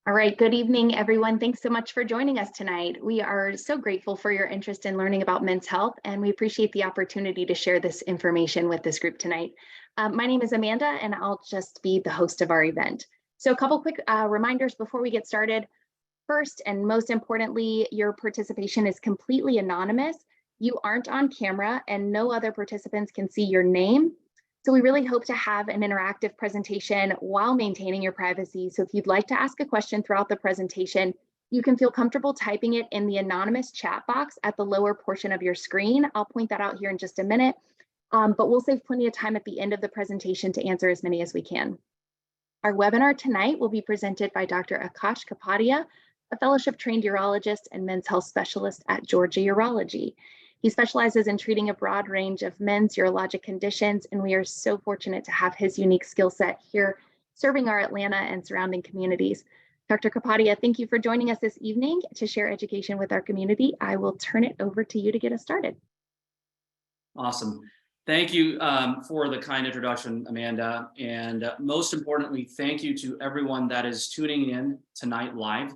All right, good evening, everyone. Thanks so much for joining us tonight. We are so grateful for your interest in learning about men's health, and we appreciate the opportunity to share this information with this group tonight. My name is Amanda, and I'll just be the host of our event. So a couple quick reminders before we get started. First, and most importantly, your participation is completely anonymous. You aren't on camera, and no other participants can see your name. So we really hope to have an interactive presentation while maintaining your privacy. So if you'd like to ask a question throughout the presentation, you can feel comfortable typing it in the anonymous chat box at the lower portion of your screen. I'll point that out here in just a minute, but we'll save plenty of time at the end of the presentation to answer as many as we can. Our webinar tonight will be presented by Dr. Akash Kapadia, a fellowship-trained urologist and men's health specialist at Georgia Urology. He specializes in treating a broad range of men's urologic conditions, and we are so fortunate to have his unique skill set here serving our Atlanta and surrounding communities. Dr. Kapadia, thank you for joining us this evening to share education with our community. I will turn it over to you to get us started. Awesome. Thank you for the kind introduction, Amanda. And most importantly, thank you to everyone that is tuning in tonight live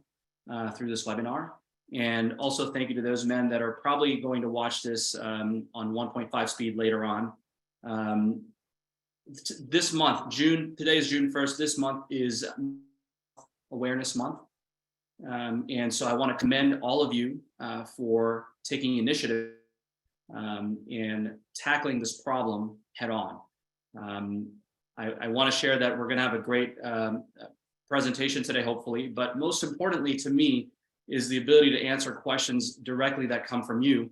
through this webinar. And also thank you to those men that are probably going to watch this on 1.5 speed later on. This month, today is June 1st, this month is Awareness Month. And so I want to commend all of you for taking initiative and tackling this problem head on. I want to share that we're going to have a great presentation today, hopefully, but most importantly to me is the ability to answer questions directly that come from you.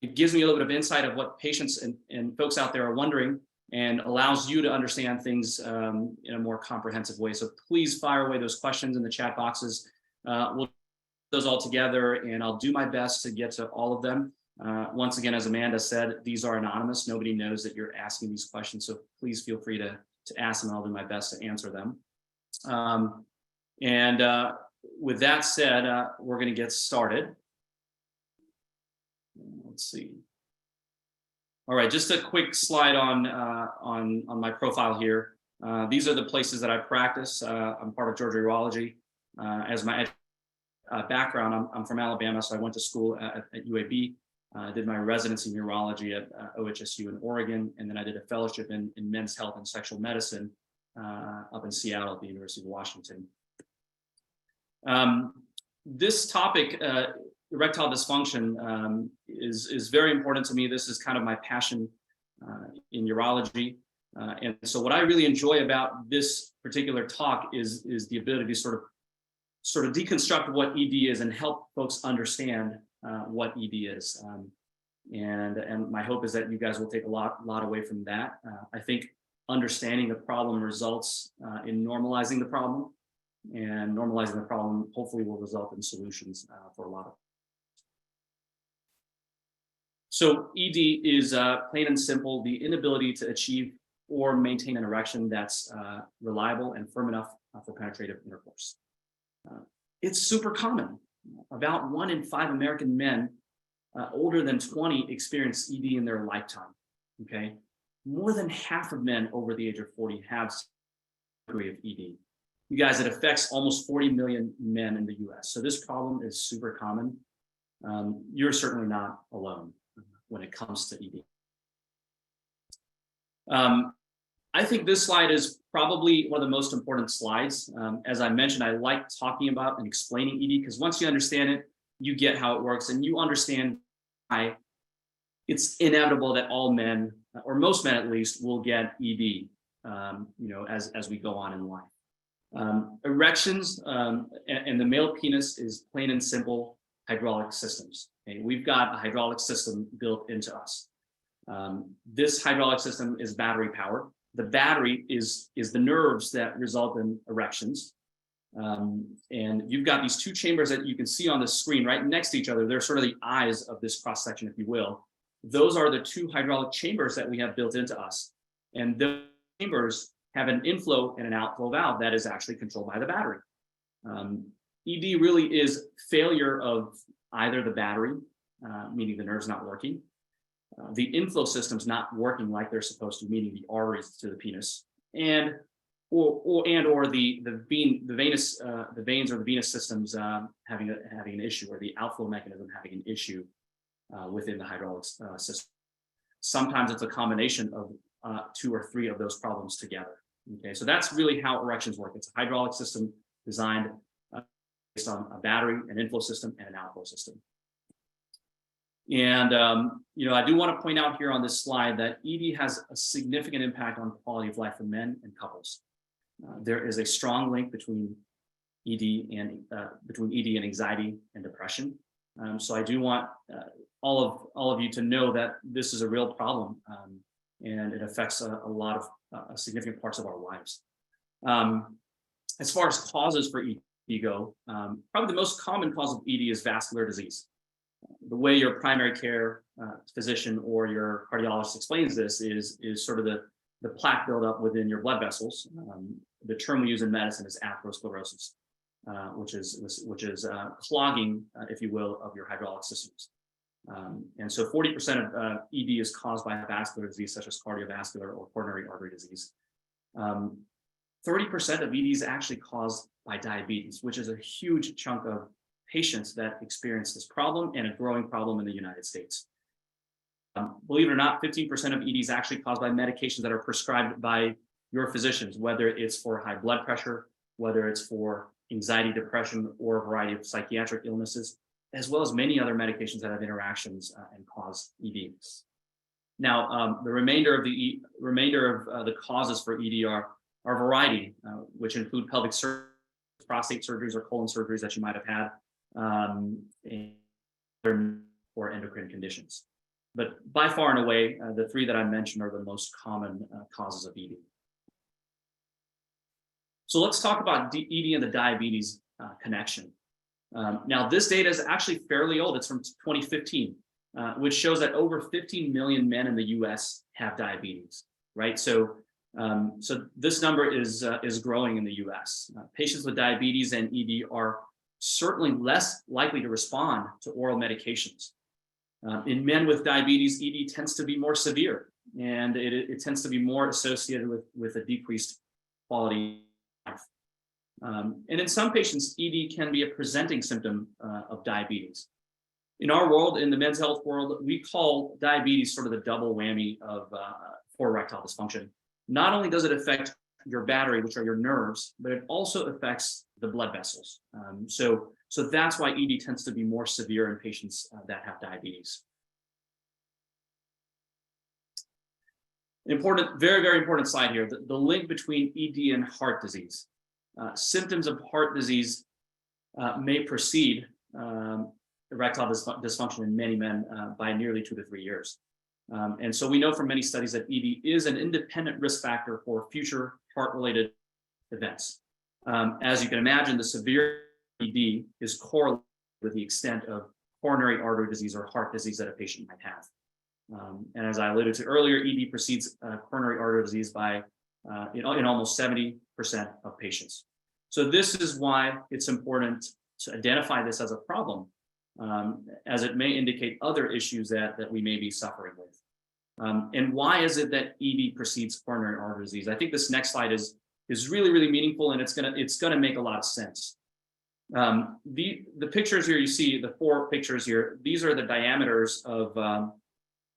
It gives me a little bit of insight of what patients and folks out there are wondering and allows you to understand things in a more comprehensive way. So please fire away those questions in the chat boxes. We'll put those all together and I'll do my best to get to all of them. Once again, as Amanda said, these are anonymous. Nobody knows that you're asking these questions. So please feel free to ask them. I'll do my best to answer them. With that said, we're going to get started. Let's see. All right, just a quick slide on my profile here. These are the places that I practice. I'm part of Georgia Urology. As my background, I'm from Alabama, so I went to school at UAB. I did my residency in urology at OHSU in Oregon, and then I did a fellowship in men's health and sexual medicine up in Seattle at the University of Washington. This topic, erectile dysfunction, is very important to me. This is kind of my passion in urology. And so what I really enjoy about this particular talk is the ability to sort of deconstruct what ED is and help folks understand what ED is. And my hope is that you guys will take a lot away from that. I think understanding the problem results in normalizing the problem. And normalizing the problem hopefully will result in solutions for a lot of. So ED is plain and simple, the inability to achieve or maintain an erection that's reliable and firm enough for penetrative intercourse. It's super common. About 1 in 5 American men older than 20 experience ED in their lifetime. Okay, more than half of men over the age of 40 have some degree of ED. You guys, it affects almost 40 million men in the US. So this problem is super common. You're certainly not alone when it comes to ED. I think this slide is probably one of the most important slides. As I mentioned, I like talking about and explaining ED because once you understand it, you get how it works and you understand why it's inevitable that all men, or most men at least, will get ED, as we go on in life. Erections and the male penis is plain and simple hydraulic systems. Okay? We've got a hydraulic system built into us. This hydraulic system is battery powered. The battery is the nerves that result in erections. And you've got these two chambers that you can see on the screen right next to each other. They're sort of the eyes of this cross section, if you will. Those are the two hydraulic chambers that we have built into us. And those chambers have an inflow and an outflow valve that is actually controlled by the battery. ED really is failure of either the battery, meaning the nerve's not working, the inflow system's not working like they're supposed to, meaning the arteries to the penis, and or the veins or the venous systems having an issue, or the outflow mechanism having an issue within the hydraulic system. Sometimes it's a combination of 2 or 3 of those problems together. Okay, so that's really how erections work. It's a hydraulic system designed based on a battery, an inflow system, and an outflow system. And I do want to point out here on this slide that ED has a significant impact on quality of life for men and couples. There is a strong link between ED and anxiety and depression. So I do want all of you to know that this is a real problem, and it affects a significant parts of our lives. As far as causes for ED go, probably the most common cause of ED is vascular disease. The way your primary care physician or your cardiologist explains this is sort of the plaque buildup within your blood vessels. The term we use in medicine is atherosclerosis, which is clogging, if you will, of your hydraulic systems. And so 40% of ED is caused by vascular disease, such as cardiovascular or coronary artery disease. 30% of ED is actually caused by diabetes, which is a huge chunk of patients that experience this problem, and a growing problem in the United States. Believe it or not, 15% of ED is actually caused by medications that are prescribed by your physicians, whether it's for high blood pressure, whether it's for anxiety, depression, or a variety of psychiatric illnesses, as well as many other medications that have interactions and cause ED. Now, the remainder of the causes for ED are a variety, which include pelvic surgery, prostate surgeries, or colon surgeries that you might have had, or endocrine conditions. But by far and away, the 3 that I mentioned are the most common causes of ED. So let's talk about ED and the diabetes connection. Now, this data is actually fairly old. It's from 2015, which shows that over 15 million men in the U.S. have diabetes, right? So this number is growing in the U.S. Patients with diabetes and ED are certainly less likely to respond to oral medications. In men with diabetes, ED tends to be more severe, and it tends to be more associated with a decreased quality of life. And in some patients, ED can be a presenting symptom of diabetes. In our world, in the men's health world, we call diabetes sort of the double whammy for erectile dysfunction. Not only does it affect your battery, which are your nerves, but it also affects the blood vessels. So that's why ED tends to be more severe in patients that have diabetes. Important, very, very important slide here, the link between ED and heart disease. Symptoms of heart disease may precede erectile dysfunction in many men by nearly 2 to 3 years. And so we know from many studies that ED is an independent risk factor for future heart-related events. As you can imagine, the severe ED is correlated with the extent of coronary artery disease or heart disease that a patient might have. And as I alluded to earlier, ED precedes coronary artery disease by in almost 70% of patients. So this is why it's important to identify this as a problem, as it may indicate other issues that we may be suffering with. And why is it that ED precedes coronary artery disease? I think this next slide is really, really meaningful, and it's gonna make a lot of sense. The pictures here you see, the 4 pictures here, these are the diameters of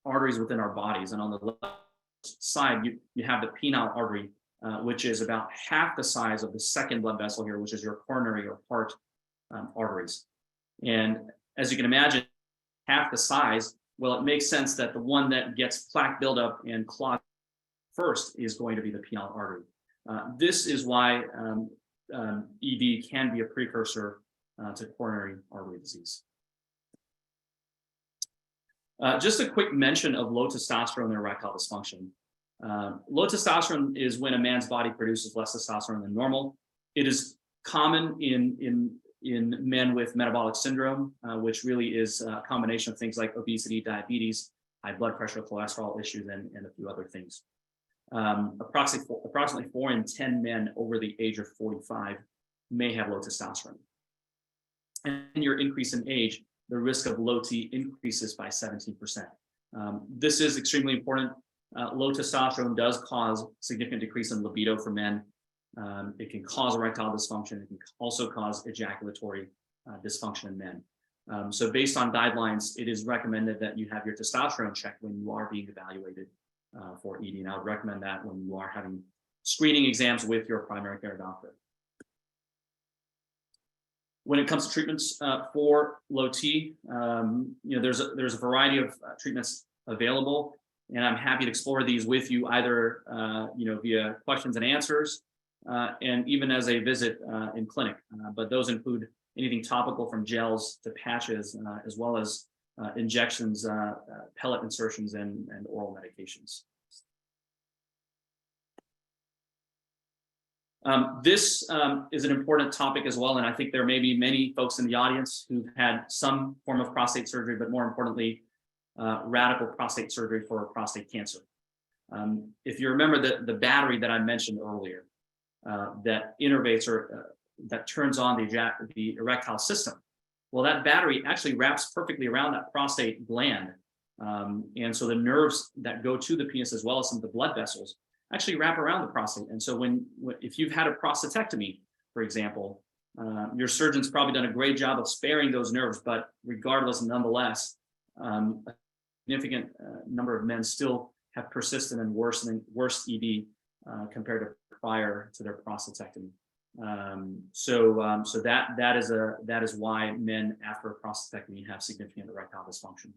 arteries within our bodies. And on the left side, you have the penile artery, which is about half the size of the second blood vessel here, which is your coronary or heart arteries. And as you can imagine, half the size, well, it makes sense that the one that gets plaque buildup and clot first is going to be the penile artery. This is why ED can be a precursor to coronary artery disease. Just a quick mention of low testosterone and erectile dysfunction. Low testosterone is when a man's body produces less testosterone than normal. It is common in men with metabolic syndrome, which really is a combination of things like obesity, diabetes, high blood pressure, cholesterol issues, and a few other things. Approximately 4 in 10 men over the age of 45 may have low testosterone. And your increase in age, the risk of low T increases by 17%. This is extremely important. Low testosterone does cause significant decrease in libido for men. It can cause erectile dysfunction. It can also cause ejaculatory dysfunction in men. So based on guidelines, it is recommended that you have your testosterone checked when you are being evaluated for ED. And I would recommend that when you are having screening exams with your primary care doctor. When it comes to treatments for low T, there's a variety of treatments available, and I'm happy to explore these with you either via questions and answers, and even as a visit in clinic. But those include anything topical from gels to patches, as well as injections, pellet insertions, and oral medications. This is an important topic as well, and I think there may be many folks in the audience who've had some form of prostate surgery, but more importantly, radical prostate surgery for prostate cancer. If you remember the battery that I mentioned earlier, that innervates or that turns on the erectile system, well, that battery actually wraps perfectly around that prostate gland. And so the nerves that go to the penis, as well as some of the blood vessels, actually wrap around the prostate. And so if you've had a prostatectomy, for example, your surgeon's probably done a great job of sparing those nerves, but regardless, nonetheless, a significant number of men still have persistent and worse ED compared to prior to their prostatectomy. So that is why men after a prostatectomy have significant erectile dysfunction.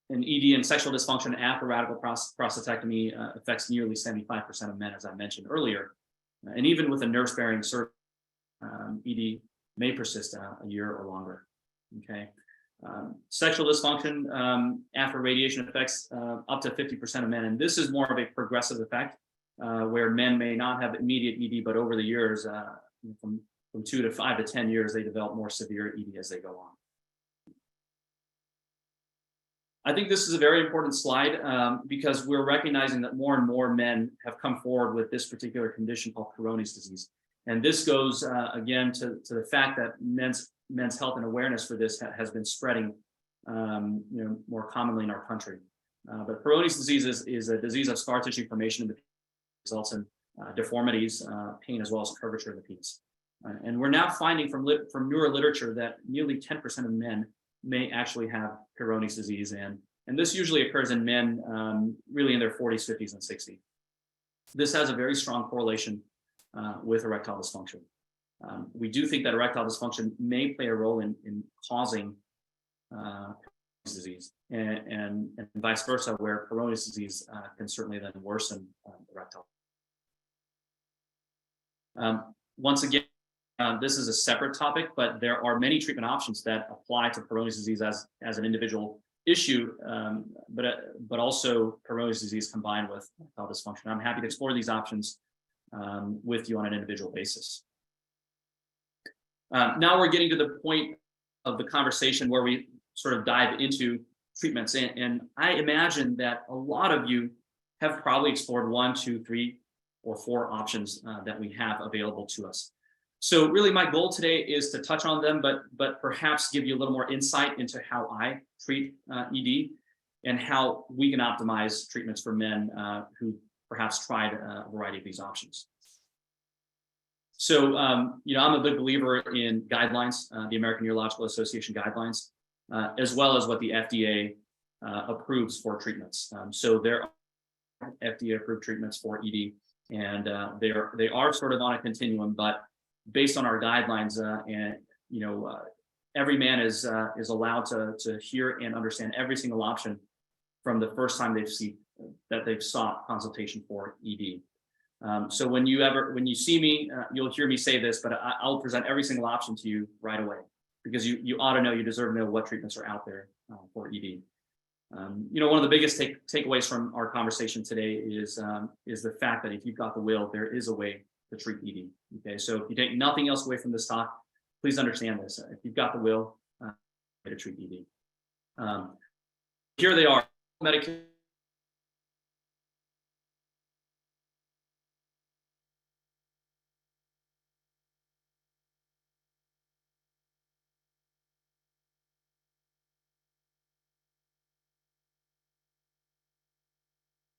And ED and sexual dysfunction after radical prostatectomy affects nearly 75% of men, as I mentioned earlier. And even with a nerve-sparing surgery, ED may persist a year or longer. Okay. Sexual dysfunction after radiation affects up to 50% of men, and this is more of a progressive effect, where men may not have immediate ED, but over the years, from 2 to 5 to 10 years, they develop more severe ED as they go on. I think this is a very important slide because we're recognizing that more and more men have come forward with this particular condition called Peyronie's disease. And this goes again to the fact that men's health and awareness for this has been spreading more commonly in our country. But Peyronie's disease is a disease of scar tissue formation in the penis, results in deformities, pain, as well as curvature of the penis. And we're now finding from newer literature that nearly 10% of men may actually have Peyronie's disease, and this usually occurs in men really in their 40s, 50s, and 60s. This has a very strong correlation with erectile dysfunction. We do think that erectile dysfunction may play a role in causing Peyronie's disease, and vice versa, where Peyronie's disease can certainly then worsen erectile. Once again, this is a separate topic, but there are many treatment options that apply to Peyronie's disease as an individual issue, but also Peyronie's disease combined with erectile dysfunction. I'm happy to explore these options with you on an individual basis. Now we're getting to the point of the conversation where we sort of dive into treatments, and I imagine that a lot of you have probably explored 1, 2, 3, or 4 options that we have available to us. So really my goal today is to touch on them, but perhaps give you a little more insight into how I treat ED and how we can optimize treatments for men who perhaps tried a variety of these options. So, I'm a big believer in guidelines, the American Urological Association guidelines, as well as what the FDA approves for treatments. So there are FDA approved treatments for ED, and they are sort of on a continuum, but based on our guidelines, every man is allowed to hear and understand every single option from the first time they've sought consultation for ED. So when you see me, you'll hear me say this, but I'll present every single option to you right away, because you ought to know, you deserve to know what treatments are out there for ED. One of the biggest takeaways from our conversation today is the fact that if you've got the will, there is a way to treat ED. Okay, so if you take nothing else away from this talk, please understand this. If you've got the will, to treat ED. Here they are. Medication.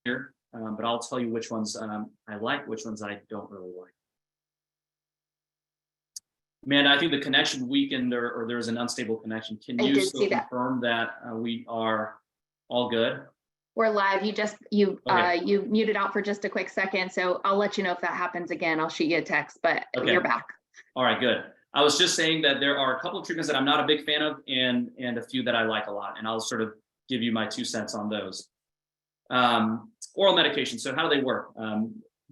here, but I'll tell you which ones I like, which ones I don't really like. Man, I think the connection weakened, or there's an unstable connection. Can I you did still see that. confirm that we are all good? We're live. You Okay. you muted out for just a quick second, so I'll let you know if that happens again. I'll shoot you a text, but Okay. you're back. All right, good. I was just saying that there are a couple of treatments that I'm not a big fan of, and a few that I like a lot, and I'll sort of give you my 2 cents on those. Oral medication. So how do they work?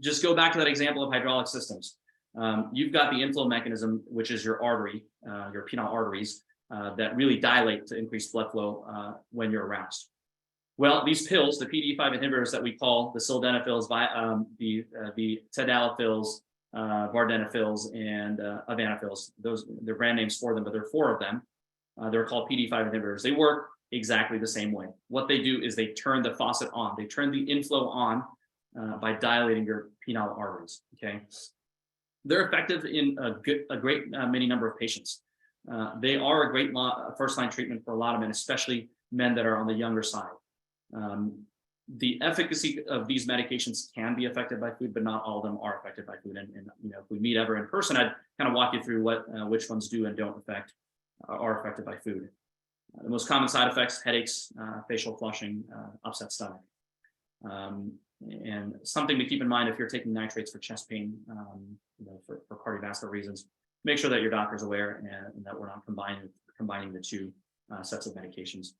Just go back to that example of hydraulic systems. You've got the inflow mechanism, which is your artery, your penile arteries, that really dilate to increase blood flow when you're aroused. Well, these pills, the PDE5 inhibitors that we call the sildenafils, the tadalafils, vardenafils, and avanafils, they're brand names for them, but there are 4 of them. They're called PDE5 inhibitors. They work exactly the same way. What they do is they turn the faucet on. They turn the inflow on by dilating your penile arteries. Okay, they're effective in a great many number of patients. They are a great first-line treatment for a lot of men, especially men that are on the younger side. The efficacy of these medications can be affected by food, but not all of them are affected by food. And if we meet ever in person, I'd kind of walk you through which ones do and don't are affected by food. The most common side effects: headaches, facial flushing, upset stomach. And something to keep in mind if you're taking nitrates for chest pain, for cardiovascular reasons, make sure that your doctor's aware and that we're not combining the 2 sets of medications.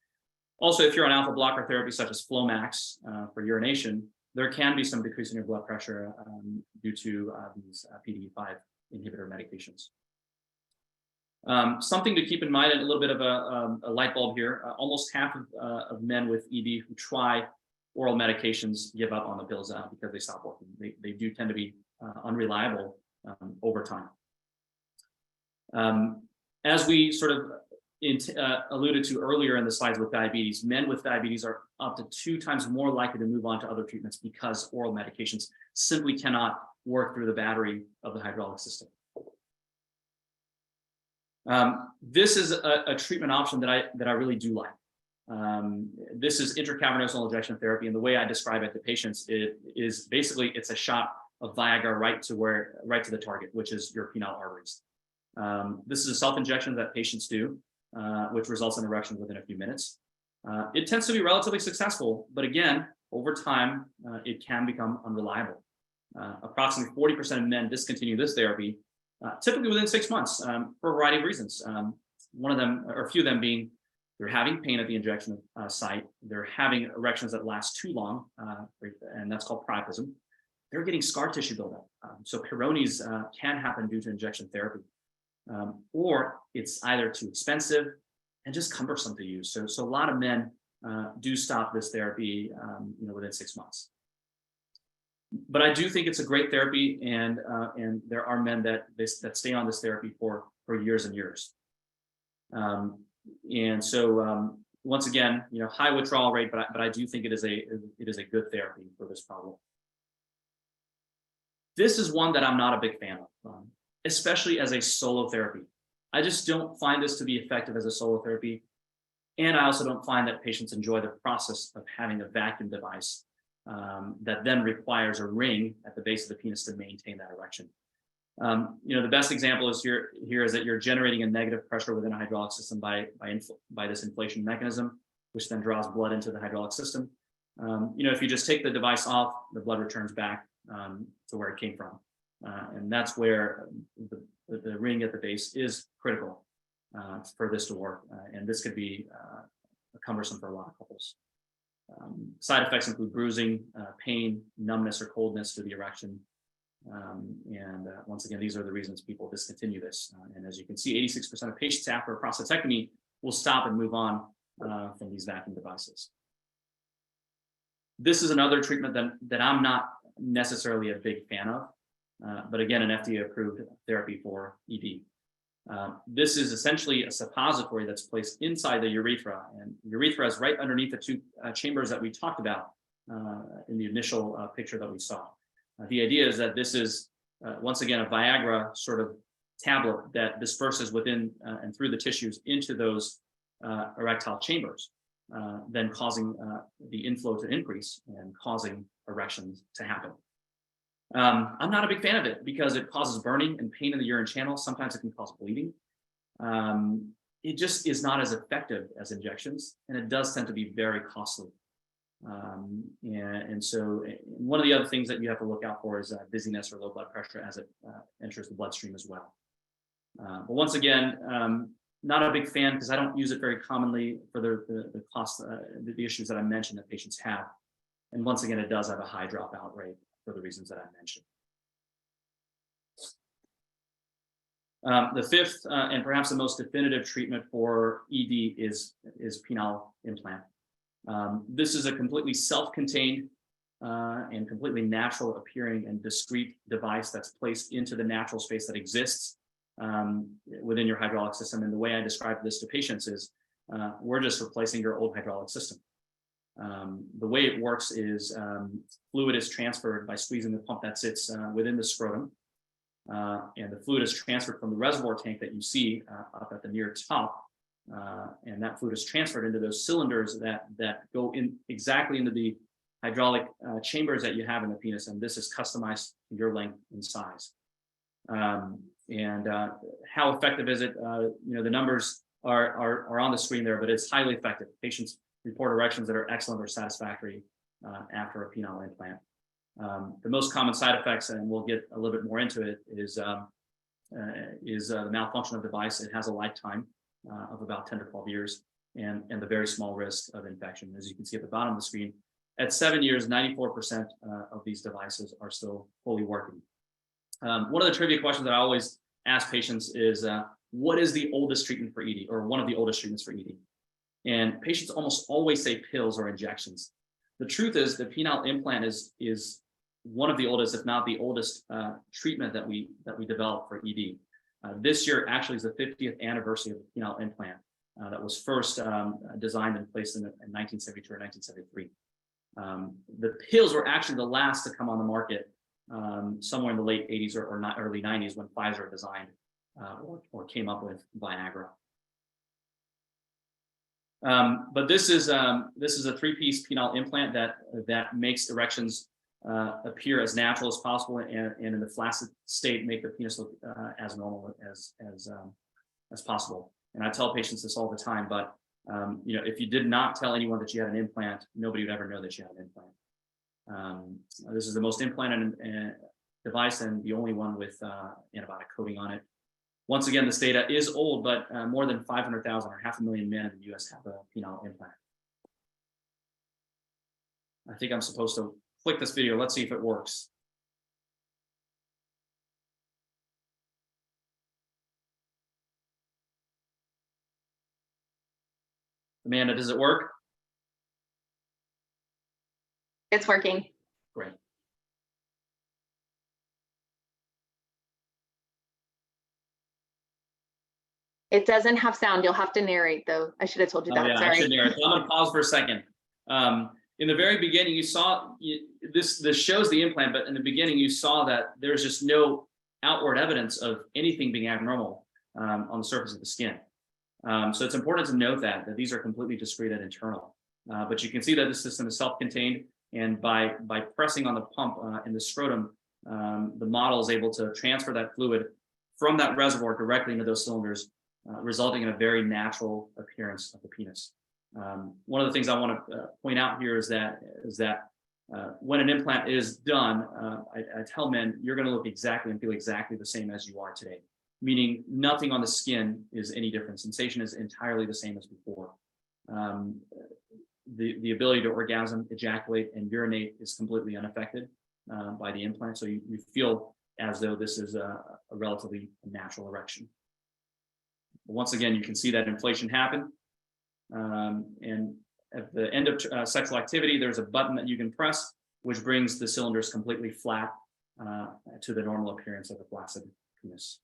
Also, if you're on alpha blocker therapy such as Flomax for urination, there can be some decrease in your blood pressure due to these PDE5 inhibitor medications. Something to keep in mind, and a little bit of a light bulb here: almost half of men with ED who try oral medications give up on the pills because they stop working. They do tend to be unreliable over time. As we sort of alluded to earlier in the slides with diabetes, men with diabetes are up to 2 times more likely to move on to other treatments because oral medications simply cannot work through the battery of the hydraulic system. This is a treatment option that I really do like. This is intracavernosal injection therapy, and the way I describe it to patients is basically it's a shot of Viagra right to the target, which is your penile arteries. This is a self-injection that patients do, which results in erections within a few minutes. It tends to be relatively successful, but again, over time, it can become unreliable. Approximately 40% of men discontinue this therapy, typically within 6 months, for a variety of reasons. One of them, or a few of them, being they're having pain at the injection site, they're having erections that last too long, and that's called priapism. They're getting scar tissue buildup. So Peyronie's can happen due to injection therapy. Or it's either too expensive and just cumbersome to use. So a lot of men do stop this therapy within 6 months. But I do think it's a great therapy, and there are men that stay on this therapy for years and years. And so once again, high withdrawal rate, but I do think it is a good therapy for this problem. This is one that I'm not a big fan of, especially as a solo therapy. I just don't find this to be effective as a solo therapy. And I also don't find that patients enjoy the process of having a vacuum device that then requires a ring at the base of the penis to maintain that erection. The best example is here is that you're generating a negative pressure within a hydraulic system by this inflation mechanism, which then draws blood into the hydraulic system. If you just take the device off, the blood returns back to where it came from. And that's where the ring at the base is critical for this to work. And this could be cumbersome for a lot of couples. Side effects include bruising, pain, numbness or coldness to the erection. And once again, these are the reasons people discontinue this. And as you can see, 86% of patients after a prostatectomy will stop and move on from these vacuum devices. This is another treatment that I'm not necessarily a big fan of, but again, an FDA-approved therapy for ED. This is essentially a suppository that's placed inside the urethra, and urethra is right underneath the 2 chambers that we talked about in the initial picture that we saw. The idea is that this is, once again, a Viagra sort of tablet that disperses within and through the tissues into those erectile chambers. then causing the inflow to increase and causing erections to happen. I'm not a big fan of it because it causes burning and pain in the urine channel. Sometimes it can cause bleeding. It just is not as effective as injections, and it does tend to be very costly. And so one of the other things that you have to look out for is dizziness or low blood pressure as it enters the bloodstream as well. But once again, not a big fan because I don't use it very commonly for the cost, the issues that I mentioned that patients have. And once again, it does have a high dropout rate for the reasons that I mentioned. The fifth and perhaps the most definitive treatment for ED is penile implant. This is a completely self-contained and completely natural appearing and discrete device that's placed into the natural space that exists within your hydraulic system. And the way I describe this to patients is we're just replacing your old hydraulic system. The way it works is fluid is transferred by squeezing the pump that sits within the scrotum. And the fluid is transferred from the reservoir tank that you see up at the near top. And that fluid is transferred into those cylinders that go in exactly into the hydraulic chambers that you have in the penis. And this is customized to your length and size. And how effective is it? The numbers are on the screen there, but it's highly effective. Patients report erections that are excellent or satisfactory after a penile implant. The most common side effects, and we'll get a little bit more into it, is the malfunction of the device. It has a lifetime of about 10 to 12 years, and the very small risk of infection. As you can see at the bottom of the screen, at 7 years, 94% of these devices are still fully working. One of the trivia questions that I always ask patients is, what is the oldest treatment for ED, or one of the oldest treatments for ED? And patients almost always say pills or injections. The truth is the penile implant is one of the oldest, if not the oldest, treatment that we developed for ED. This year actually is the 50th anniversary of the penile implant that was first designed and placed in 1972 or 1973. The pills were actually the last to come on the market somewhere in the late 80s or not early 90s when Pfizer designed or came up with Viagra. But this is a 3-piece penile implant that makes erections appear as natural as possible and in the flaccid state make the penis look as normal as possible. And I tell patients this all the time, but if you did not tell anyone that you had an implant, nobody would ever know that you had an implant. This is the most implanted device and the only one with antibiotic coating on it. Once again, this data is old, but more than 500,000 or 500,000 men in the US have a penile implant. I think I'm supposed to click this video. Let's see if it works. Amanda, does it work? It's working. Great. It doesn't have sound. You'll have to narrate, though. I should have told you that. Yeah, sorry. I should narrate. So I'm going to pause for a second. In the very beginning, you saw this shows the implant, but in the beginning, you saw that there's just no outward evidence of anything being abnormal on the surface of the skin. So it's important to note that these are completely discrete and internal. But you can see that the system is self-contained, and by pressing on the pump in the scrotum, the model is able to transfer that fluid from that reservoir directly into those cylinders, resulting in a very natural appearance of the penis. One of the things I want to point out here is that when an implant is done, I tell men you're going to look exactly and feel exactly the same as you are today, meaning nothing on the skin is any different. Sensation is entirely the same as before. The ability to orgasm, ejaculate, and urinate is completely unaffected by the implant, so you feel as though this is a relatively natural erection. Once again, you can see that inflation happen. And at the end of sexual activity, there's a button that you can press, which brings the cylinders completely flat to the normal appearance of the flaccid penis.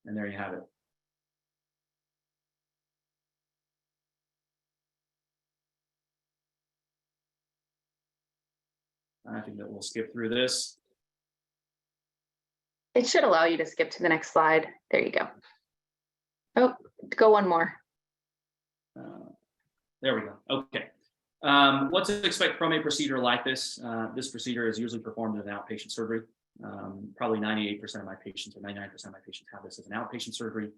And there you have it. I think that we'll skip through this. It should allow you to skip to the next slide. There you go. Oh, go one more. There we go. Okay. What to expect from a procedure like this? This procedure is usually performed as an outpatient surgery. Probably 98% of my patients or 99% of my patients have this as an outpatient surgery.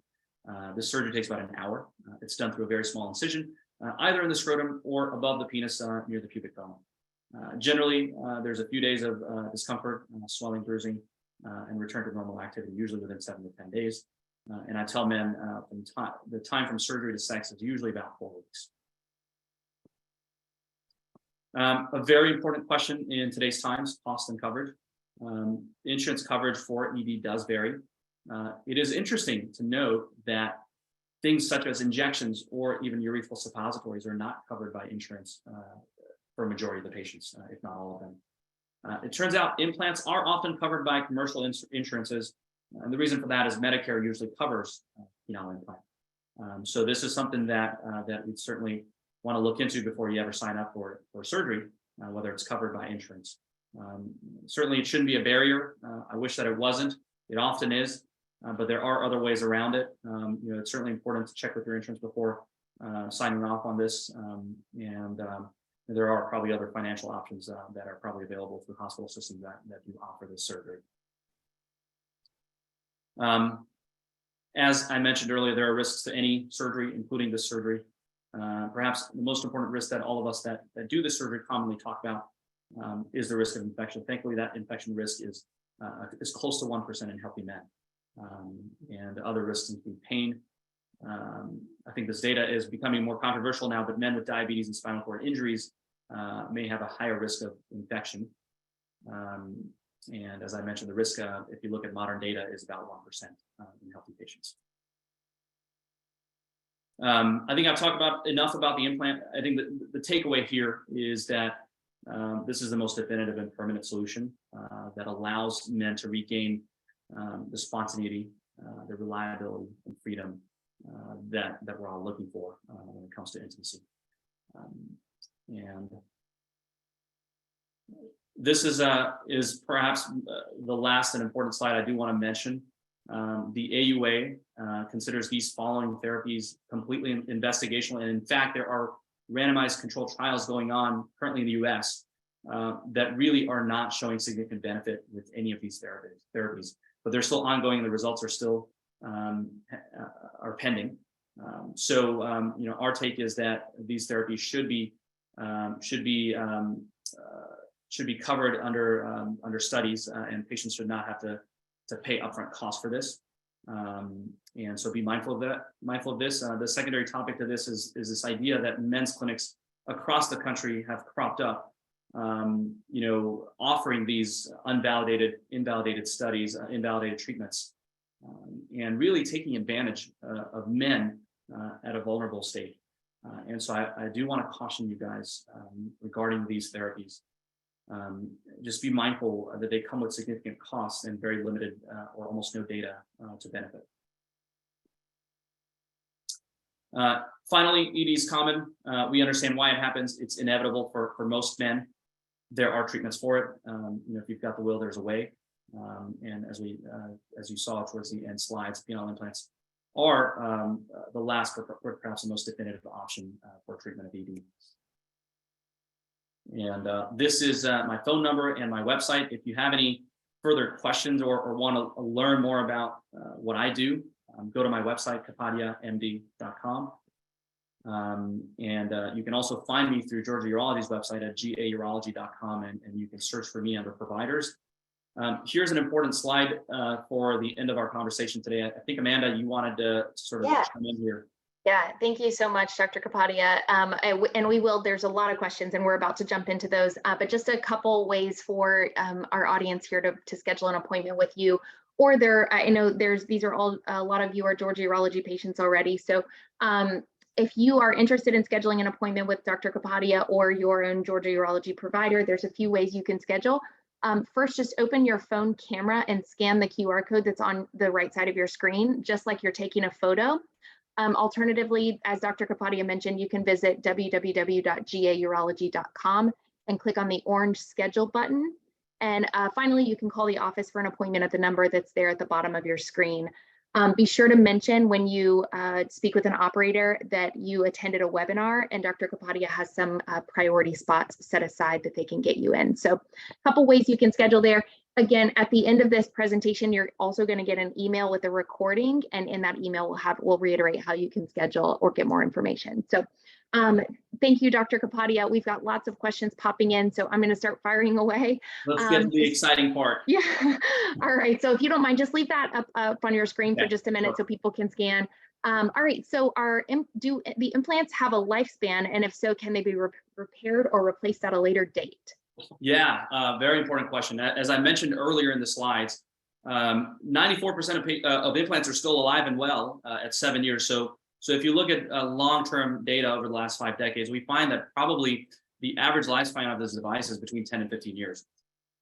This surgery takes about an hour. It's done through a very small incision, either in the scrotum or above the penis near the pubic bone. Generally, there's a few days of discomfort, swelling, bruising, and return to normal activity, usually within 7 to 10 days. And I tell men the time from surgery to sex is usually about 4 weeks. A very important question in today's times, cost and coverage. Insurance coverage for ED does vary. It is interesting to note that things such as injections or even urethral suppositories are not covered by insurance for a majority of the patients, if not all of them. It turns out implants are often covered by commercial insurances, and the reason for that is Medicare usually covers penile implant. So this is something that we'd certainly want to look into before you ever sign up for surgery, whether it's covered by insurance. Certainly it shouldn't be a barrier. I wish that it wasn't. It often is, but there are other ways around it. It's certainly important to check with your insurance before signing off on this. And there are probably other financial options that are probably available through hospital systems that do offer this surgery. As I mentioned earlier, there are risks to any surgery, including this surgery. Perhaps the most important risk that all of us that do this surgery commonly talk about is the risk of infection. Thankfully, that infection risk is close to 1% in healthy men. And other risks include pain. I think this data is becoming more controversial now, but men with diabetes and spinal cord injuries may have a higher risk of infection. And as I mentioned, the risk, if you look at modern data, is about 1% in healthy patients. I think I've talked enough about the implant. I think the takeaway here is that this is the most definitive and permanent solution that allows men to regain the spontaneity, the reliability, and freedom that we're all looking for when it comes to intimacy. And this is perhaps the last and important slide I do want to mention. The AUA considers these following therapies completely investigational, and in fact, there are randomized controlled trials going on currently in the U.S. That really are not showing significant benefit with any of these therapies, but they're still ongoing, and the results are still are pending. So our take is that these therapies should be covered under studies, and patients should not have to pay upfront costs for this. And so be mindful of that. Mindful of this. The secondary topic to this is this idea that men's clinics across the country have cropped up, offering these invalidated studies, invalidated treatments, and really taking advantage of men at a vulnerable state. And so I do want to caution you guys regarding these therapies. Just be mindful that they come with significant costs and very limited or almost no data to benefit. Finally, ED is common. We understand why it happens. It's inevitable for most men. There are treatments for it. If you've got the will, there's a way. And as you saw towards the end slides, penile implants are the last, but perhaps the most definitive option for treatment of ED. And this is my phone number and my website. If you have any further questions or want to learn more about what I do, go to my website, kapadiamd.com. And you can also find me through Georgia Urology's website at gaurology.com, and you can search for me under providers. Here's an important slide for the end of our conversation today. I think, Amanda, you wanted to sort of come in here. Yeah, thank you so much, Dr. Kapadia. And there's a lot of questions and we're about to jump into those, but just a couple ways for our audience here to schedule an appointment with you. Or I know these are all, a lot of you are Georgia Urology patients already. So if you are interested in scheduling an appointment with Dr. Kapadia or your own Georgia Urology provider, there's a few ways you can schedule. First, just open your phone camera and scan the QR code that's on the right side of your screen, just like you're taking a photo. Alternatively, as Dr. Kapadia mentioned, you can visit www.gaurology.com and click on the orange schedule button. And finally, you can call the office for an appointment at the number that's there at the bottom of your screen. Be sure to mention when you speak with an operator that you attended a webinar, and Dr. Kapadia has some priority spots set aside that they can get you in. So a couple ways you can schedule there. Again, at the end of this presentation, you're also going to get an email with a recording, and in that email we'll reiterate how you can schedule or get more information. So thank you, Dr. Kapadia. We've got lots of questions popping in, so I'm going to start firing away. Let's get to the exciting part. Yeah. All right. So if you don't mind, just leave that up on your screen for just a minute so people can scan. All right. So do the implants have a lifespan? And if so, can they be repaired or replaced at a later date? Yeah, very important question. As I mentioned earlier in the slides, 94% of implants are still alive and well at 7 years. So if you look at long-term data over the last 5 decades, we find that probably the average lifespan of this device is between 10 and 15 years.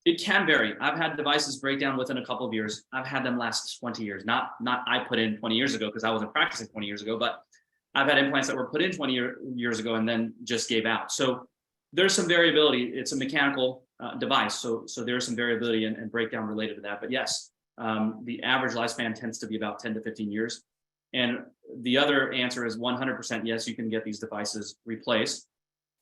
It can vary. I've had devices break down within a couple of years. I've had them last 20 years. Not I put in 20 years ago because I wasn't practicing 20 years ago, but I've had implants that were put in 20 years ago and then just gave out. So there's some variability. It's a mechanical device, so there's some variability and breakdown related to that. But yes, the average lifespan tends to be about 10 to 15 years. And the other answer is 100% yes, you can get these devices replaced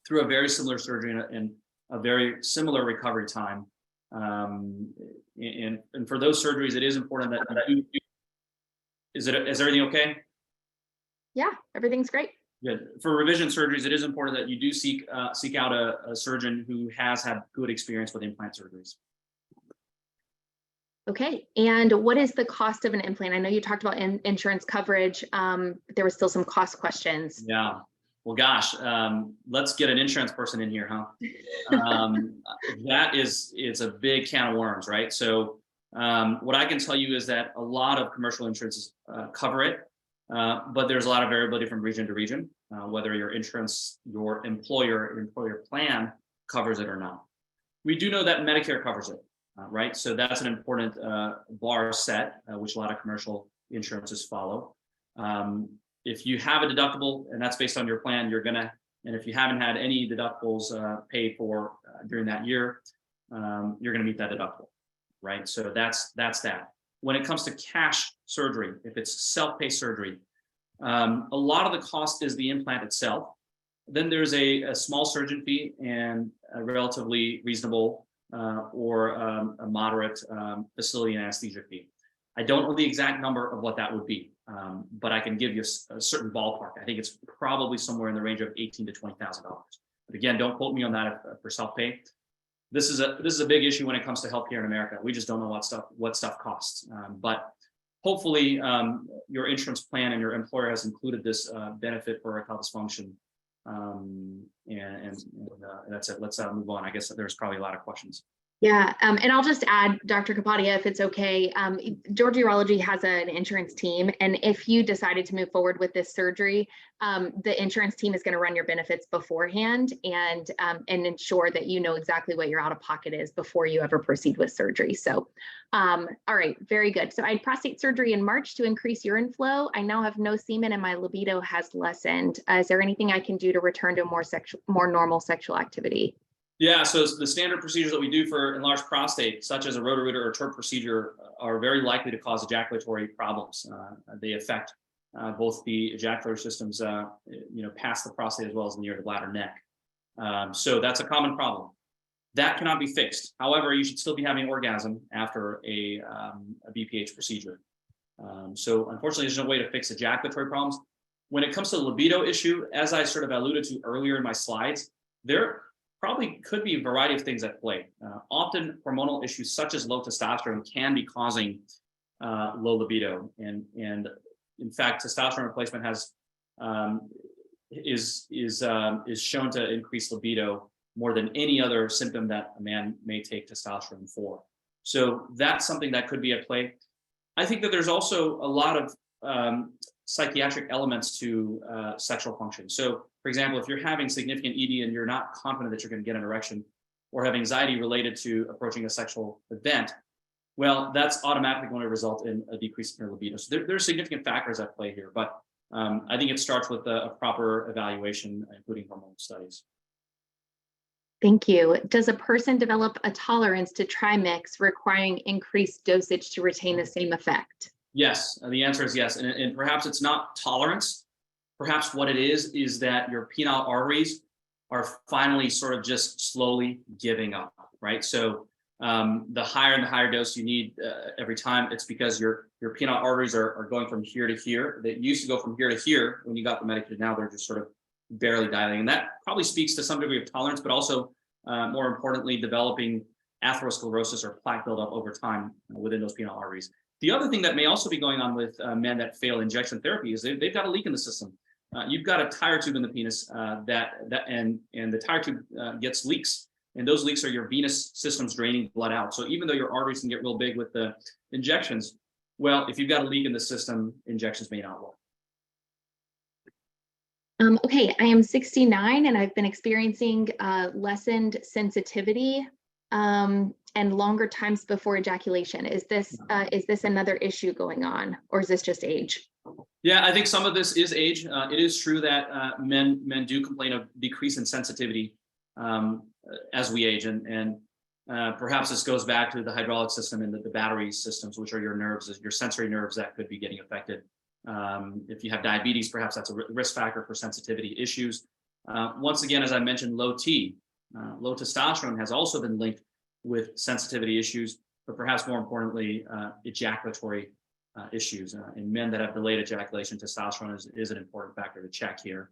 through a very similar surgery and a very similar recovery time. And for those surgeries, it is important that you do. Is everything okay? Yeah, everything's great. Good. For revision surgeries, it is important that you do seek out a surgeon who has had good experience with implant surgeries. Okay, and what is the cost of an implant? I know you talked about insurance coverage. There was still some cost questions. Yeah. Well, gosh, let's get an insurance person in here, huh? It's a big can of worms, right? So what I can tell you is that a lot of commercial insurances cover it, but there's a lot of variability from region to region, whether your employer plan covers it or not. We do know that Medicare covers it, right? So that's an important bar set, which a lot of commercial insurances follow. If you have a deductible and that's based on your plan, and if you haven't had any deductibles paid for during that year, you're gonna meet that deductible, right? So that's that. When it comes to cash surgery, if it's self-pay surgery, a lot of the cost is the implant itself. Then there's a small surgeon fee and a relatively reasonable or a moderate facility and anesthesia fee. I don't know the exact number of what that would be, but I can give you a certain ballpark. I think it's probably somewhere in the range of $18,000 to $20,000. But again, don't quote me on that for self-pay. This is a big issue when it comes to healthcare in America. We just don't know what stuff costs. But hopefully, your insurance plan and your employer has included this benefit for erectile dysfunction. And that's it. Let's move on. I guess there's probably a lot of questions. Yeah, and I'll just add, Dr. Kapadia, if it's okay, Georgia Urology has an insurance team, and if you decided to move forward with this surgery, the insurance team is going to run your benefits beforehand and ensure that you know exactly what your out-of-pocket is before you ever proceed with surgery. So, all right, very good. So I had prostate surgery in March to increase urine flow. I now have no semen and my libido has lessened. Is there anything I can do to return to more normal sexual activity? Yeah, so the standard procedures that we do for enlarged prostate, such as a Roto-Rooter or TURP procedure, are very likely to cause ejaculatory problems. They affect both the ejaculatory systems, past the prostate as well as near the bladder neck. So that's a common problem. That cannot be fixed. However, you should still be having orgasm after a BPH procedure. So unfortunately, there's no way to fix ejaculatory problems. When it comes to the libido issue, as I sort of alluded to earlier in my slides, there probably could be a variety of things at play. Often hormonal issues such as low testosterone can be causing low libido, and in fact, testosterone replacement is shown to increase libido more than any other symptom that a man may take testosterone for. So that's something that could be at play. I think that there's also a lot of psychiatric elements to sexual function. So, for example, if you're having significant ED and you're not confident that you're going to get an erection, or have anxiety related to approaching a sexual event, well, that's automatically going to result in a decrease in your libido. So there are significant factors at play here, but I think it starts with a proper evaluation, including hormonal studies. Thank you. Does a person develop a tolerance to trimix requiring increased dosage to retain the same effect? Yes, the answer is yes. And perhaps it's not tolerance. Perhaps what it is that your penile arteries are finally sort of just slowly giving up, right? So the higher and the higher dose you need every time, it's because your penile arteries are going from here to here. They used to go from here to here when you got the medication. Now they're just sort of barely dilating. And that probably speaks to some degree of tolerance, but also more importantly, developing atherosclerosis or plaque buildup over time within those penile arteries. The other thing that may also be going on with men that fail injection therapy is they've got a leak in the system. You've got a tire tube in the penis and the tire tube gets leaks, and those leaks are your venous systems draining blood out. So even though your arteries can get real big with the injections, well, if you've got a leak in the system, injections may not work. Okay, I am 69 and I've been experiencing lessened sensitivity and longer times before ejaculation. Is this another issue going on, or is this just age? Yeah, I think some of this is age. It is true that men do complain of decrease in sensitivity as we age, and perhaps this goes back to the hydraulic system and the battery systems, which are your nerves, your sensory nerves that could be getting affected. If you have diabetes, perhaps that's a risk factor for sensitivity issues. Once again, as I mentioned, low testosterone has also been linked with sensitivity issues, but perhaps more importantly, ejaculatory issues. In men that have delayed ejaculation, testosterone is an important factor to check here.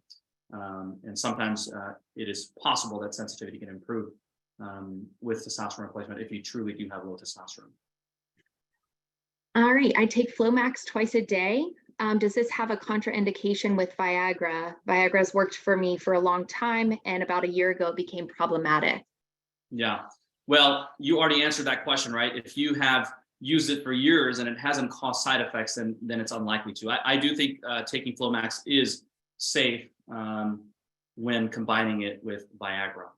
And sometimes it is possible that sensitivity can improve with testosterone replacement if you truly do have low testosterone. All right, I take Flomax twice a day. Does this have a contraindication with Viagra? Viagra has worked for me for a long time, and about a year ago it became problematic. Yeah, well, you already answered that question, right? If you have used it for years and it hasn't caused side effects, then it's unlikely to. I do think taking Flomax is safe when combining it with Viagra.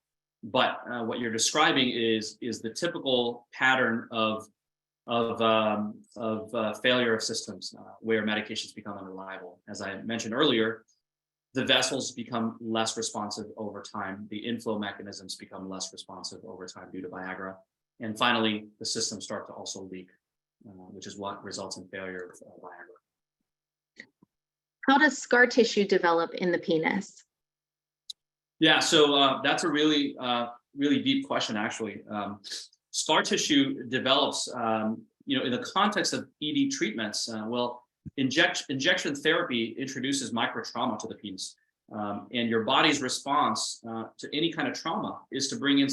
But what you're describing is the typical pattern of failure of systems where medications become unreliable. As I mentioned earlier, the vessels become less responsive over time. The inflow mechanisms become less responsive over time due to Viagra. And finally, the systems start to also leak, which is what results in failure of Viagra. How does scar tissue develop in the penis? Yeah, so that's a really deep question, actually. Scar tissue develops, in the context of ED treatments. Injection therapy introduces microtrauma to the penis, and your body's response to any kind of trauma is to bring in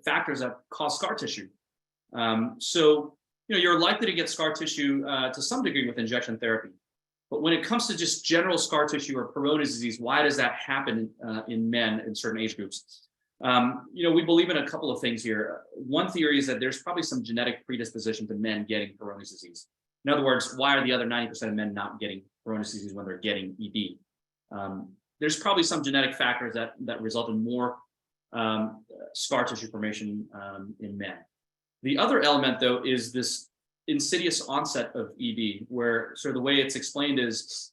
factors that cause scar tissue. So you're likely to get scar tissue to some degree with injection therapy. But when it comes to just general scar tissue or Peyronie's disease, why does that happen in men in certain age groups? We believe in a couple of things here. One theory is that there's probably some genetic predisposition to men getting Peyronie's disease. In other words, why are the other 90% of men not getting Peyronie's disease when they're getting ED? There's probably some genetic factors that result in more scar tissue formation in men. The other element, though, is this insidious onset of ED, where sort of the way it's explained is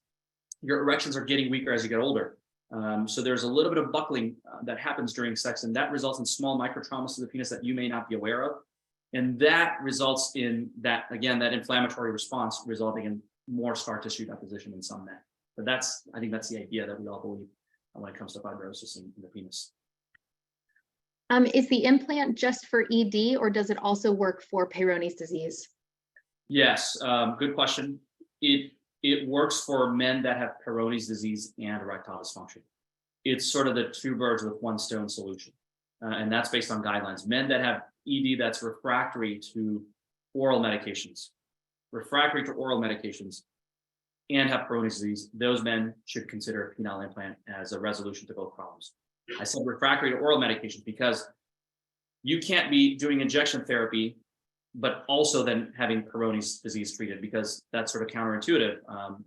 your erections are getting weaker as you get older. So there's a little bit of buckling that happens during sex, and that results in small microtraumas to the penis that you may not be aware of. And that results in that inflammatory response resulting in more scar tissue deposition in some men. But I think that's the idea that we all believe when it comes to fibrosis in the penis. Is the implant just for ED, or does it also work for Peyronie's disease? Yes, good question. It works for men that have Peyronie's disease and erectile dysfunction. It's sort of the two birds with one stone solution. And that's based on guidelines. Men that have ED that's refractory to oral medications and have Peyronie's disease, those men should consider a penile implant as a resolution to both problems. I said refractory to oral medications because you can't be doing injection therapy but also then having Peyronie's disease treated, because that's sort of counterintuitive,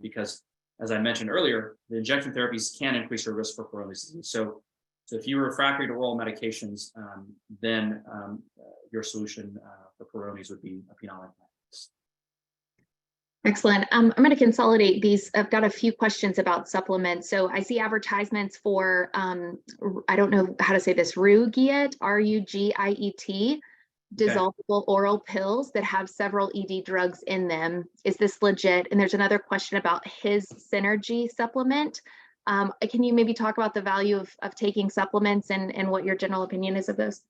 because as I mentioned earlier, the injection therapies can increase your risk for Peyronie's disease. So if you're refractory to oral medications, then your solution for Peyronie's would be a penile implant. Excellent. I'm going to consolidate these. I've got a few questions about supplements. So I see advertisements for, I don't know how to say this, Rugiet, Rugiet. Okay. dissolvable oral pills that have several ED drugs in them. Is this legit? And there's another question about his Synergy supplement. Can you maybe talk about the value of taking supplements and what your general opinion is of those?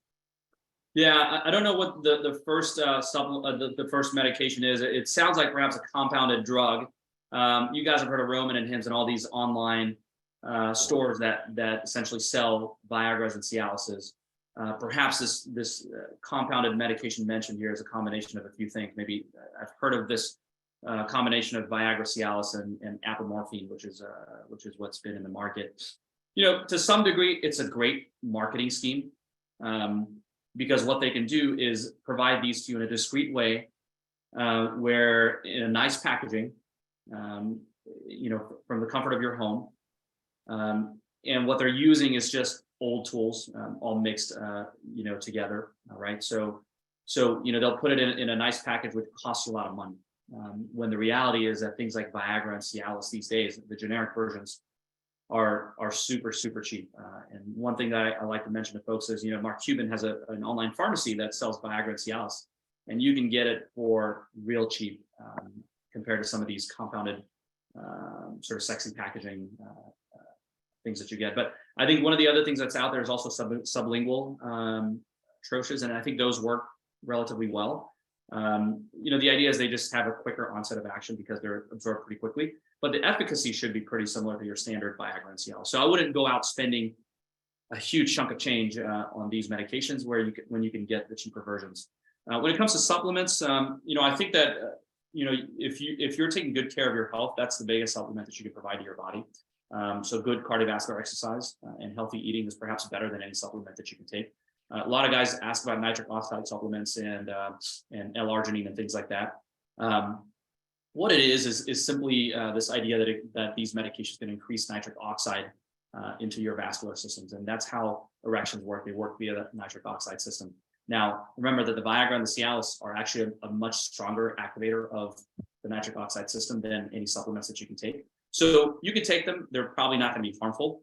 Yeah, I don't know what the first supplement, the first medication is. It sounds like perhaps a compounded drug. You guys have heard of Roman and Hims and all these online stores that essentially sell Viagra's and Cialis's. Perhaps this compounded medication mentioned here is a combination of a few things. Maybe I've heard of this combination of Viagra, Cialis, and apomorphine, which is what's been in the market. To some degree, it's a great marketing scheme. Because what they can do is provide these to you in a discreet way, where in a nice packaging, from the comfort of your home. And what they're using is just old tools, all mixed, together. All right. So they'll put it in a nice package, which costs you a lot of money. When the reality is that things like Viagra and Cialis these days, the generic versions, are super, super cheap. And one thing that I like to mention to folks is, Mark Cuban has an online pharmacy that sells Viagra and Cialis, and you can get it for real cheap compared to some of these compounded sort of sexy packaging things that you get. But I think one of the other things that's out there is also sublingual troches, and I think those work relatively well. The idea is they just have a quicker onset of action because they're absorbed pretty quickly, but the efficacy should be pretty similar to your standard Viagra and Cialis. So I wouldn't go out spending a huge chunk of change on these medications when you can get the cheaper versions. When it comes to supplements, I think that if you're taking good care of your health, that's the biggest supplement that you can provide to your body. So good cardiovascular exercise and healthy eating is perhaps better than any supplement that you can take. A lot of guys ask about nitric oxide supplements and L-arginine and things like that. What it is simply this idea that these medications can increase nitric oxide into your vascular systems, and that's how erections work. They work via the nitric oxide system. Now, remember that the Viagra and the Cialis are actually a much stronger activator of the nitric oxide system than any supplements that you can take. So you can take them; they're probably not going to be harmful.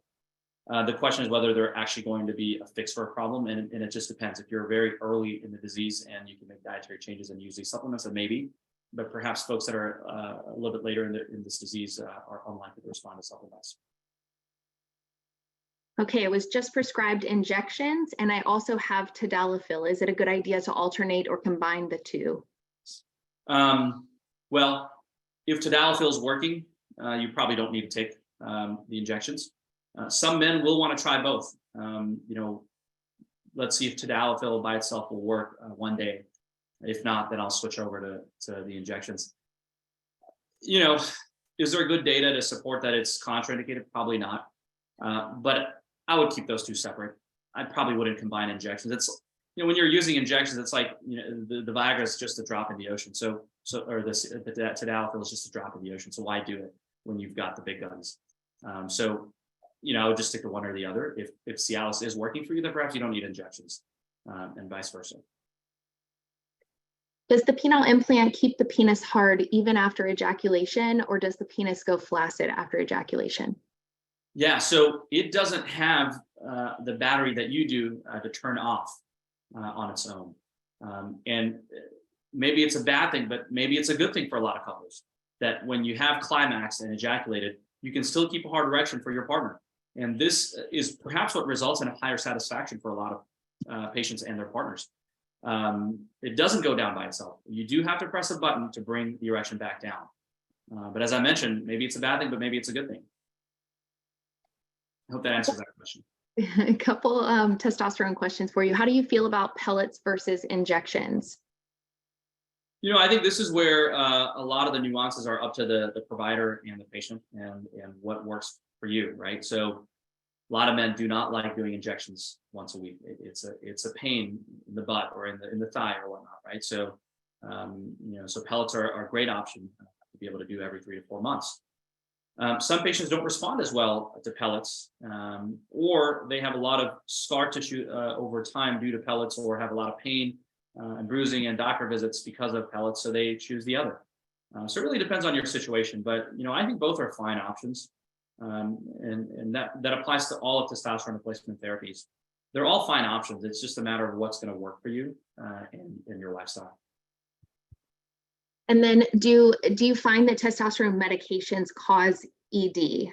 The question is whether they're actually going to be a fix for a problem, and it just depends. If you're very early in the disease and you can make dietary changes and use these supplements, then maybe. But perhaps folks that are a little bit later in this disease are unlikely to respond to supplements. Okay, it was just prescribed injections, and I also have tadalafil. Is it a good idea to alternate or combine the two? Well, if tadalafil is working, you probably don't need to take the injections. Some men will want to try both. Let's see if tadalafil by itself will work one day. If not, then I'll switch over to the injections. Is there good data to support that it's contraindicated? Probably not. But I would keep those two separate. I probably wouldn't combine injections. It's when you're using injections, it's like the Viagra is just a drop in the ocean. So or the tadalafil is just a drop in the ocean. So why do it when you've got the big guns? I would just stick to one or the other. If Cialis is working for you, then perhaps you don't need injections, and vice versa. Does the penile implant keep the penis hard even after ejaculation, or does the penis go flaccid after ejaculation? Yeah, so it doesn't have the battery that you do to turn off on its own. And maybe it's a bad thing, but maybe it's a good thing for a lot of couples that when you have climax and ejaculated, you can still keep a hard erection for your partner. And this is perhaps what results in a higher satisfaction for a lot of patients and their partners. It doesn't go down by itself. You do have to press a button to bring the erection back down. But as I mentioned, maybe it's a bad thing, but maybe it's a good thing. I hope that answers that question. A couple testosterone questions for you. How do you feel about pellets versus injections? I think this is where a lot of the nuances are up to the provider and the patient and what works for you, right? So a lot of men do not like doing injections once a week. It's a pain in the butt or in the thigh or whatnot, right? So so pellets are a great option to be able to do every 3 to 4 months. Some patients don't respond as well to pellets, or they have a lot of scar tissue over time due to pellets, or have a lot of pain and bruising and doctor visits because of pellets, so they choose the other. So it really depends on your situation, but I think both are fine options, and that applies to all of testosterone replacement therapies. they're all fine options. It's just a matter of what's going to work for you in your lifestyle. And then do you find that testosterone medications cause ED?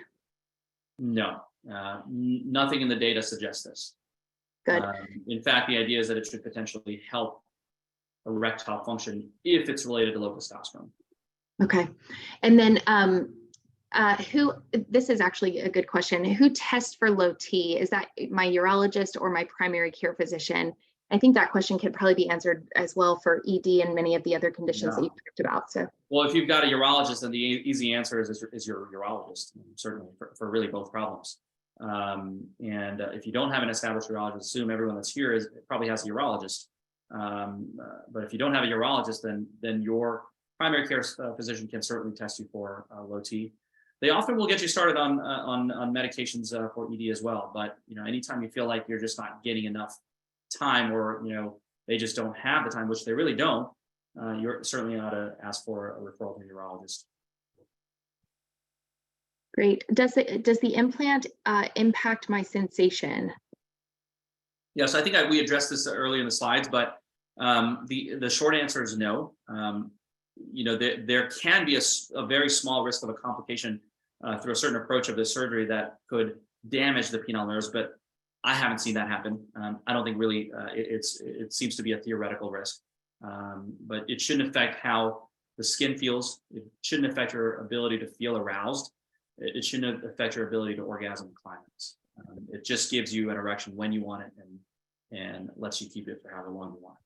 No, nothing in the data suggests this. Good. In fact, the idea is that it should potentially help erectile function if it's related to low testosterone. Okay. And then this is actually a good question. Who tests for low T? Is that my urologist or my primary care physician? I think that question could probably be answered as well for ED and many of the other conditions that you talked about. So, well, if you've got a urologist, then the easy answer is your urologist, certainly for really both problems. And if you don't have an established urologist, assume everyone that's here probably has a urologist. But if you don't have a urologist, then your primary care physician can certainly test you for low T. They often will get you started on medications for ED as well. But anytime you feel like you're just not getting enough time, or they just don't have the time, which they really don't, you're certainly ought to ask for a referral to a urologist. Great. Does the implant impact my sensation? Yes, I think we addressed this earlier in the slides, but the short answer is no. There can be a very small risk of a complication through a certain approach of the surgery that could damage the penile nerves, but I haven't seen that happen. I don't think really it seems to be a theoretical risk, but it shouldn't affect how the skin feels. It shouldn't affect your ability to feel aroused. It shouldn't affect your ability to orgasm and climax. It just gives you an erection when you want it and lets you keep it for however long you want.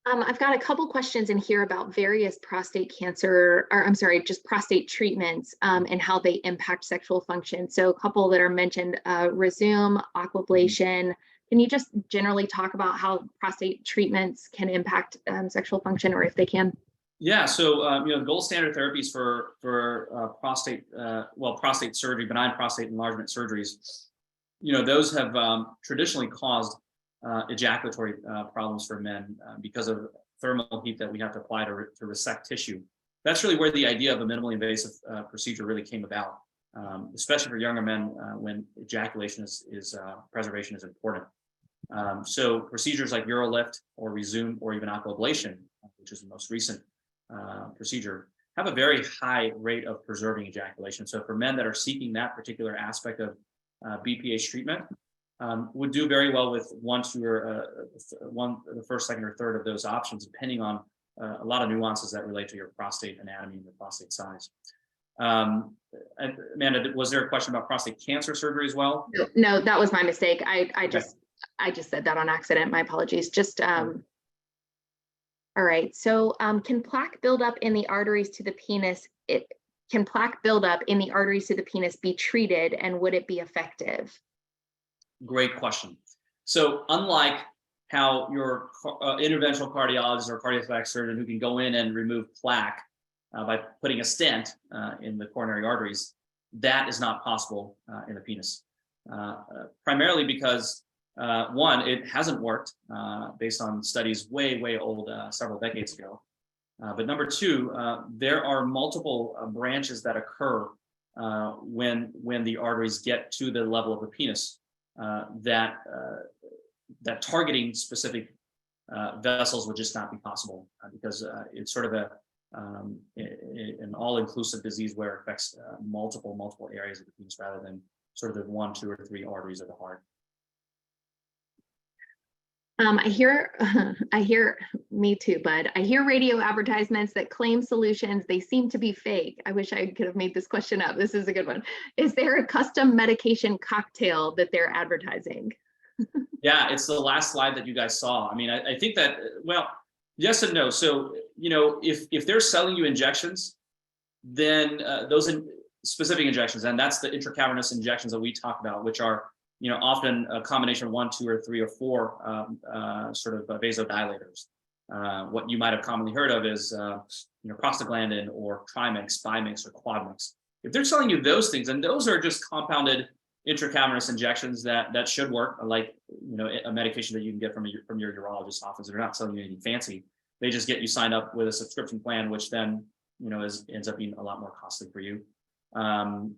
I've got a couple questions in here about various prostate cancer, or I'm sorry, just prostate treatments and how they impact sexual function. So a couple that are mentioned, Resume, Aquablation. Can you just generally talk about how prostate treatments can impact sexual function, or if they can? Yeah, so gold standard therapies for prostate surgery, benign prostate enlargement surgeries, those have traditionally caused ejaculatory problems for men because of thermal heat that we have to apply to resect tissue. That's really where the idea of a minimally invasive procedure really came about, especially for younger men when ejaculation preservation is important. So procedures like UroLift or Resume or even Aquablation, which is the most recent procedure, have a very high rate of preserving ejaculation. So for men that are seeking that particular aspect of BPH treatment, would do very well with the first, second, or third of those options, depending on a lot of nuances that relate to your prostate anatomy and your prostate size. Amanda, was there a question about prostate cancer surgery as well? No, that was my mistake. I just said that on accident. My apologies. All right. So can plaque buildup in the arteries to the penis? Can plaque buildup in the arteries to the penis be treated, and would it be effective? Great question. So unlike how your interventional cardiologist or cardiothoracic surgeon who can go in and remove plaque by putting a stent in the coronary arteries, that is not possible in the penis. Primarily because one, it hasn't worked based on studies way old several decades ago. But number two, there are multiple branches that occur when the arteries get to the level of the penis. That targeting specific vessels would just not be possible because it's sort of an all-inclusive disease where it affects multiple areas of the penis rather than sort of the 1, 2, or 3 arteries of the heart. I hear me too, bud. I hear radio advertisements that claim solutions. They seem to be fake. I wish I could have made this question up. This is a good one. Is there a custom medication cocktail that they're advertising? Yeah, it's the last slide that you guys saw. I mean, I think that, well, yes and no. So, if they're selling you injections, then those specific injections, and that's the intracavernous injections that we talk about, which are often a combination of 1, 2, or 3, or 4 sort of vasodilators. What you might have commonly heard of is prostaglandin or trimix, bimix, or quadmix. If they're selling you those things, and those are just compounded intracavernous injections that should work, like a medication that you can get from your urologist's office. They're not selling you anything fancy. They just get you signed up with a subscription plan, which then ends up being a lot more costly for you.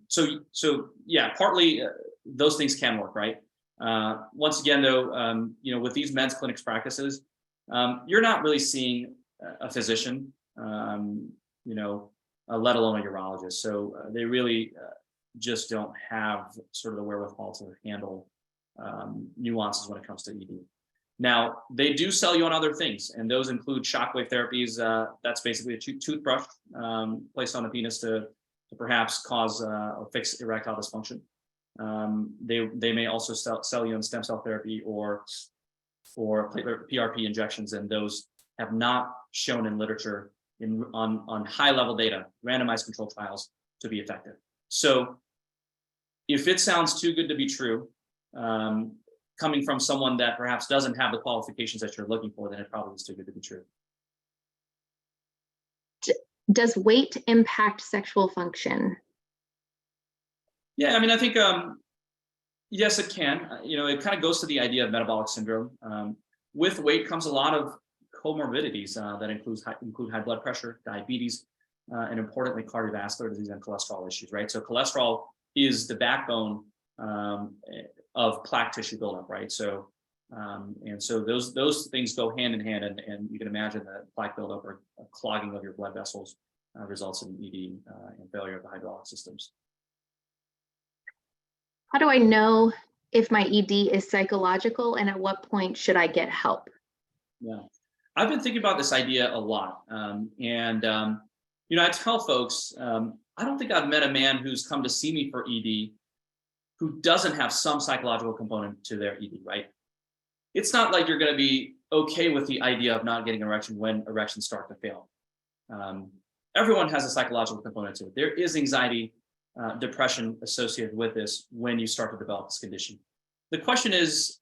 So yeah, partly those things can work, right? Once again, though, with these men's clinics practices, you're not really seeing a physician, let alone a urologist. So they really just don't have sort of the wherewithal to handle nuances when it comes to ED. Now, they do sell you on other things, and those include shockwave therapies. That's basically a toothbrush placed on the penis to perhaps cause or fix erectile dysfunction. They may also sell you on stem cell therapy or PRP injections, and those have not shown in literature on high level data, randomized controlled trials, to be effective. So if it sounds too good to be true, coming from someone that perhaps doesn't have the qualifications that you're looking for, then it probably is too good to be true. Does weight impact sexual function? Yeah, I mean, I think, yes, it can. It kind of goes to the idea of metabolic syndrome. With weight comes a lot of comorbidities that include high blood pressure, diabetes, and importantly, cardiovascular disease and cholesterol issues, right? So cholesterol is the backbone of plaque tissue buildup, right? So, and so those things go hand in hand, and you can imagine that plaque buildup or clogging of your blood vessels results in ED and failure of the hydraulic systems. How do I know if my ED is psychological, and at what point should I get help? Yeah, I've been thinking about this idea a lot, I tell folks, I don't think I've met a man who's come to see me for ED who doesn't have some psychological component to their ED, right? It's not like you're going to be okay with the idea of not getting an erection when erections start to fail. Everyone has a psychological component to it. There is anxiety, depression associated with this when you start to develop this condition. The question is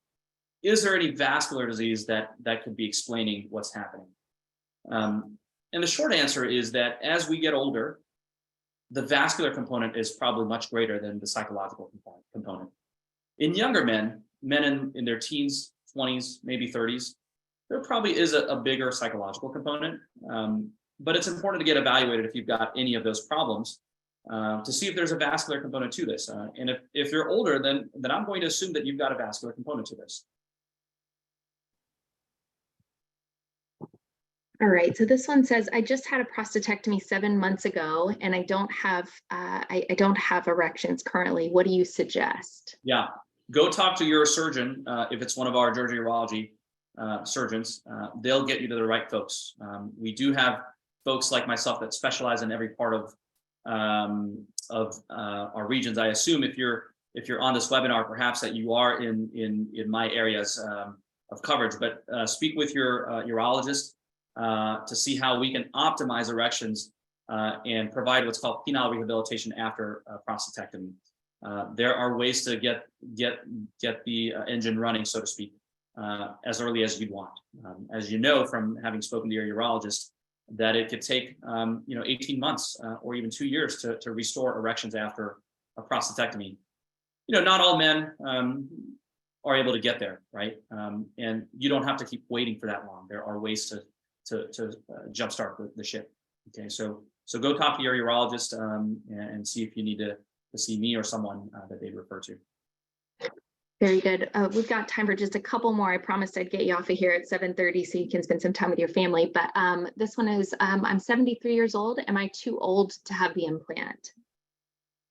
there any vascular disease that could be explaining what's happening? And the short answer is that as we get older, the vascular component is probably much greater than the psychological component. In younger men in their teens, 20s, maybe 30s, there probably is a bigger psychological component. But it's important to get evaluated if you've got any of those problems to see if there's a vascular component to this. And if you're older, then I'm going to assume that you've got a vascular component to this. All right, so this one says, I just had a prostatectomy 7 months ago, and I don't have erections currently. What do you suggest? Yeah, go talk to your surgeon if it's one of our Georgia urology surgeons. They'll get you to the right folks. We do have folks like myself that specialize in every part of our regions. I assume if you're on this webinar, perhaps that you are in my areas of coverage, but speak with your urologist to see how we can optimize erections and provide what's called penile rehabilitation after prostatectomy. There are ways to get the engine running, so to speak, as early as you'd want. As you know from having spoken to your urologist, that it could take 18 months or even 2 years to restore erections after a prostatectomy. Not all men are able to get there, right? And you don't have to keep waiting for that long. There are ways to jumpstart the ship. Okay, so go talk to your urologist and see if you need to see me or someone that they refer to. Very good. We've got time for just a couple more. I promised I'd get you off of here at 7:30 so you can spend some time with your family. But this one is, I'm 73 years old. Am I too old to have the implant?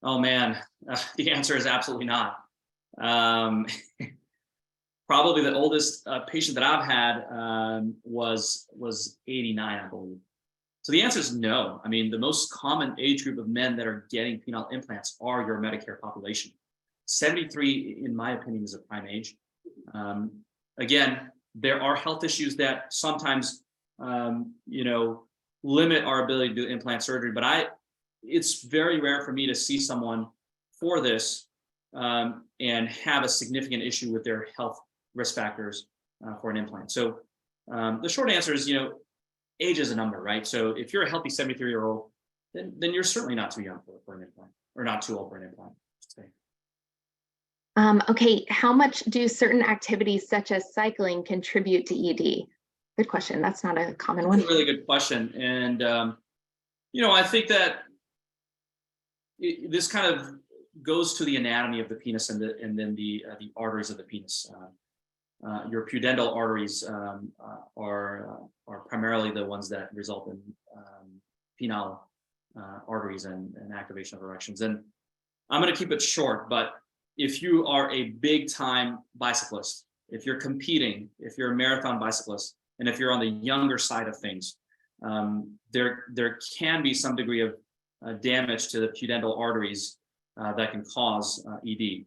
Oh man, the answer is absolutely not. Probably the oldest patient that I've had was 89, I believe. So the answer is no. I mean, the most common age group of men that are getting penile implants are your Medicare population. 73, in my opinion, is a prime age. Again, there are health issues that sometimes, limit our ability to do implant surgery, but it's very rare for me to see someone for this and have a significant issue with their health risk factors for an implant. So the short answer is, age is a number, right? So if you're a healthy 73-year-old, then you're certainly not too young for an implant, or not too old for an implant, I should say. Okay, how much do certain activities such as cycling contribute to ED? Good question. That's not a common one. That's a really good question. And, I think that this kind of goes to the anatomy of the penis and then the arteries of the penis. Your pudendal arteries are primarily the ones that result in penile arteries and activation of erections. And I'm going to keep it short, but if you are a big time bicyclist, if you're competing, if you're a marathon bicyclist, and if you're on the younger side of things, there can be some degree of damage to the pudendal arteries that can cause ED.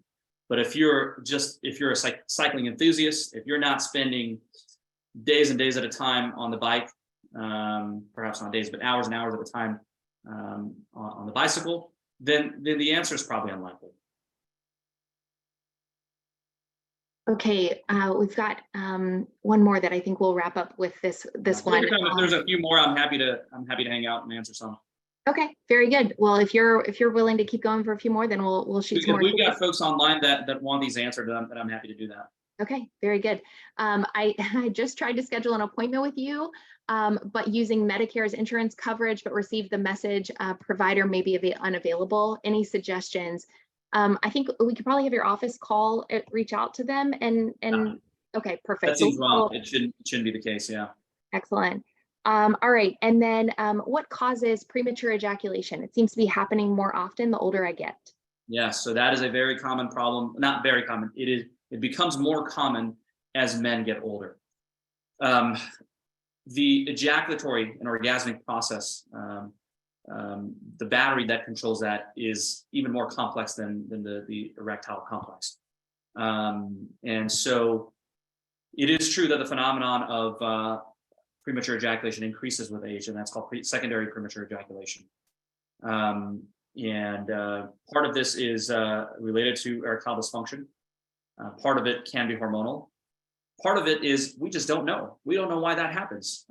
But if you're a cycling enthusiast, if you're not spending days and days at a time on the bike, perhaps not days, but hours and hours at a time on the bicycle, then the answer is probably unlikely. Okay, we've got one more that I think we'll wrap up with this one. If there's a few more, I'm happy to hang out and answer some. Okay, very good. Well, if you're willing to keep going for a few more, then we'll shoot some more. We've got folks online that want these answered, that I'm happy to do that. Okay, very good. I just tried to schedule an appointment with you, but using Medicare's insurance coverage, but received the message provider may be unavailable. Any suggestions? I think we could probably have your office reach out to them and okay, perfect. That seems wrong. It shouldn't be the case. Yeah. Excellent. All right. And then what causes premature ejaculation? It seems to be happening more often the older I get. Yeah. So that is a very common problem. Not very common. It becomes more common as men get older. The ejaculatory and orgasmic process, the battery that controls that is even more complex than the erectile complex. And so it is true that the phenomenon of premature ejaculation increases with age, and that's called secondary premature ejaculation. And part of this is related to erectile dysfunction. Part of it can be hormonal. Part of it is we just don't know. We don't know why that happens,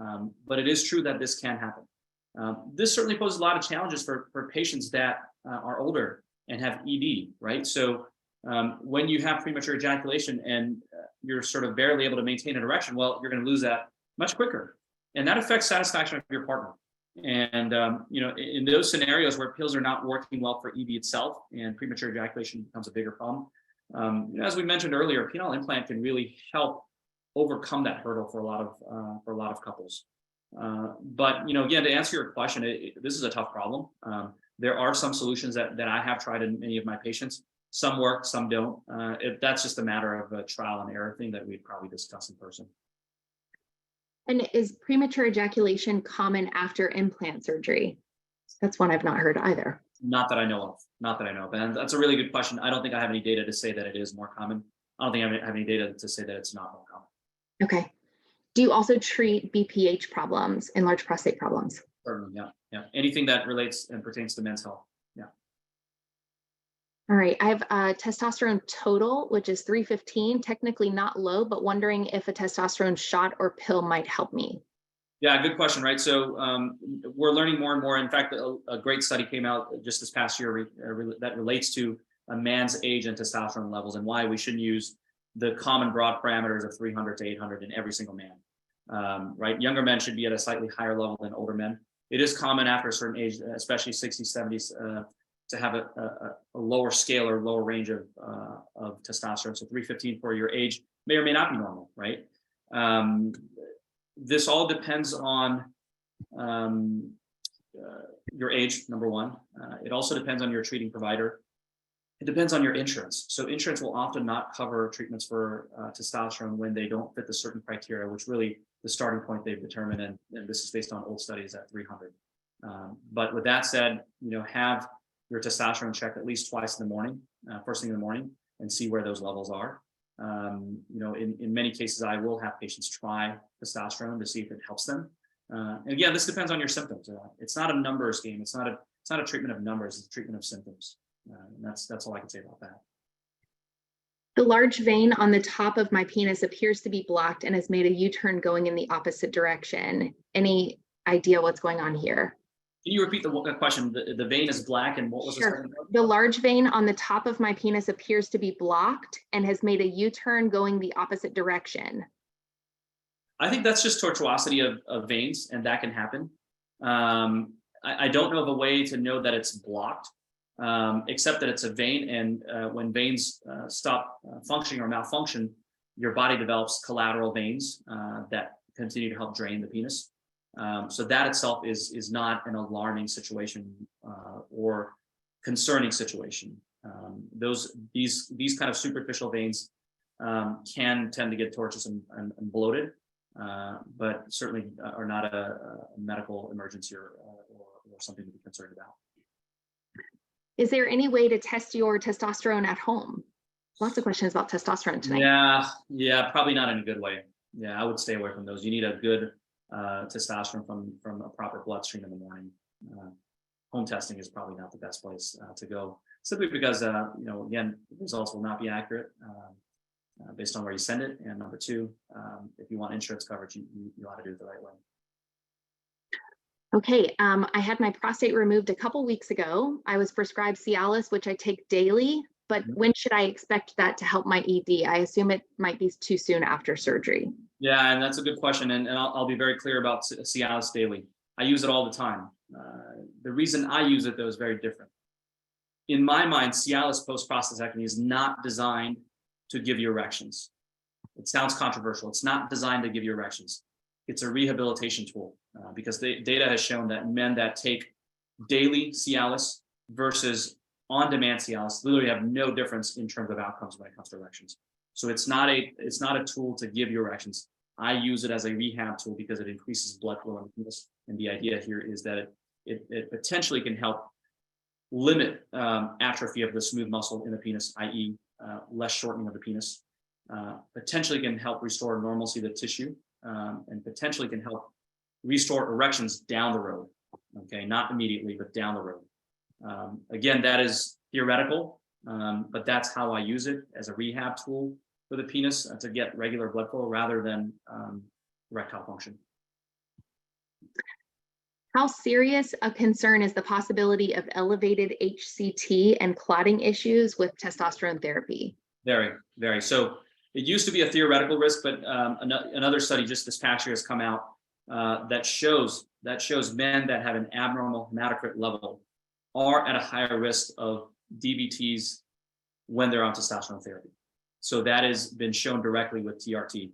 but it is true that this can happen. This certainly poses a lot of challenges for patients that are older and have ED, right? So when you have premature ejaculation and you're sort of barely able to maintain an erection, well, you're going to lose that much quicker. And that affects satisfaction of your partner. And, in those scenarios where pills are not working well for ED itself and premature ejaculation becomes a bigger problem, as we mentioned earlier, penile implant can really help overcome that hurdle for a lot of couples. But again, to answer your question, this is a tough problem. There are some solutions that I have tried in many of my patients. Some work, some don't. That's just a matter of a trial and error thing that we'd probably discuss in person. And is premature ejaculation common after implant surgery? That's one I've not heard either. Not that I know of. And that's a really good question. I don't think I have any data to say that it is more common. I don't think I have any data to say that it's not more common. Okay. Do you also treat BPH problems, enlarged prostate problems? Certainly, yeah. Anything that relates and pertains to men's health. Yeah. All right. I have testosterone total, which is 315, technically not low, but wondering if a testosterone shot or pill might help me. Yeah, good question, right? So we're learning more and more. In fact, a great study came out just this past year that relates to a man's age and testosterone levels and why we shouldn't use the common broad parameters of 300 to 800 in every single man, right? Younger men should be at a slightly higher level than older men. It is common after a certain age, especially 60s, 70s, to have a lower scale or lower range of testosterone. So 315 for your age may or may not be normal, right? This all depends on your age, number one. It also depends on your treating provider. It depends on your insurance. So insurance will often not cover treatments for testosterone when they don't fit the certain criteria, which really the starting point they've determined, and this is based on old studies at 300. But with that said, have your testosterone checked at least twice in the morning, first thing in the morning, and see where those levels are. In many cases, I will have patients try testosterone to see if it helps them. And again, this depends on your symptoms. It's not a numbers game. It's not a treatment of numbers. It's a treatment of symptoms. And that's all I can say about that. The large vein on the top of my penis appears to be blocked and has made a U-turn going in the opposite direction. Any idea what's going on here? Can you repeat the question? The vein is black and what was Sure. The large vein on the top of my penis appears to be blocked and has made a U-turn going the opposite direction. I think that's just tortuosity of veins, and that can happen. I don't know of a way to know that it's blocked. except that it's a vein, and when veins stop functioning or malfunction, your body develops collateral veins that continue to help drain the penis. So that itself is not an alarming situation or concerning situation. These kind of superficial veins can tend to get tortuous and bloated, but certainly are not a medical emergency or something to be concerned about. Is there any way to test your testosterone at home? Lots of questions about testosterone tonight. Yeah, probably not in a good way. Yeah, I would stay away from those. You need a good testosterone from a proper bloodstream in the morning. Home testing is probably not the best place to go, simply because again, the results will not be accurate based on where you send it. And number two, if you want insurance coverage, you ought to do it the right way. Okay, I had my prostate removed a couple weeks ago. I was prescribed Cialis, which I take daily, but when should I expect that to help my ED? I assume it might be too soon after surgery. Yeah, and that's a good question. And I'll be very clear about Cialis daily. I use it all the time. The reason I use it, though, is very different. In my mind, Cialis post-prostatectomy is not designed to give you erections. It sounds controversial. It's not designed to give you erections. It's a rehabilitation tool because the data has shown that men that take daily Cialis versus on-demand Cialis literally have no difference in terms of outcomes when it comes to erections. So it's not a tool to give you erections. I use it as a rehab tool because it increases blood flow in the penis. And the idea here is that it potentially can help limit atrophy of the smooth muscle in the penis, i.e. Less shortening of the penis. Potentially can help restore normalcy of the tissue, and potentially can help restore erections down the road. Okay, not immediately, but down the road. Again, that is theoretical, but that's how I use it as a rehab tool for the penis to get regular blood flow rather than erectile function. How serious a concern is the possibility of elevated HCT and clotting issues with testosterone therapy? Very, very. So it used to be a theoretical risk, but another study just this past year has come out that shows men that have an abnormal hematocrit level are at a higher risk of DVTs when they're on testosterone therapy. So that has been shown directly with TRT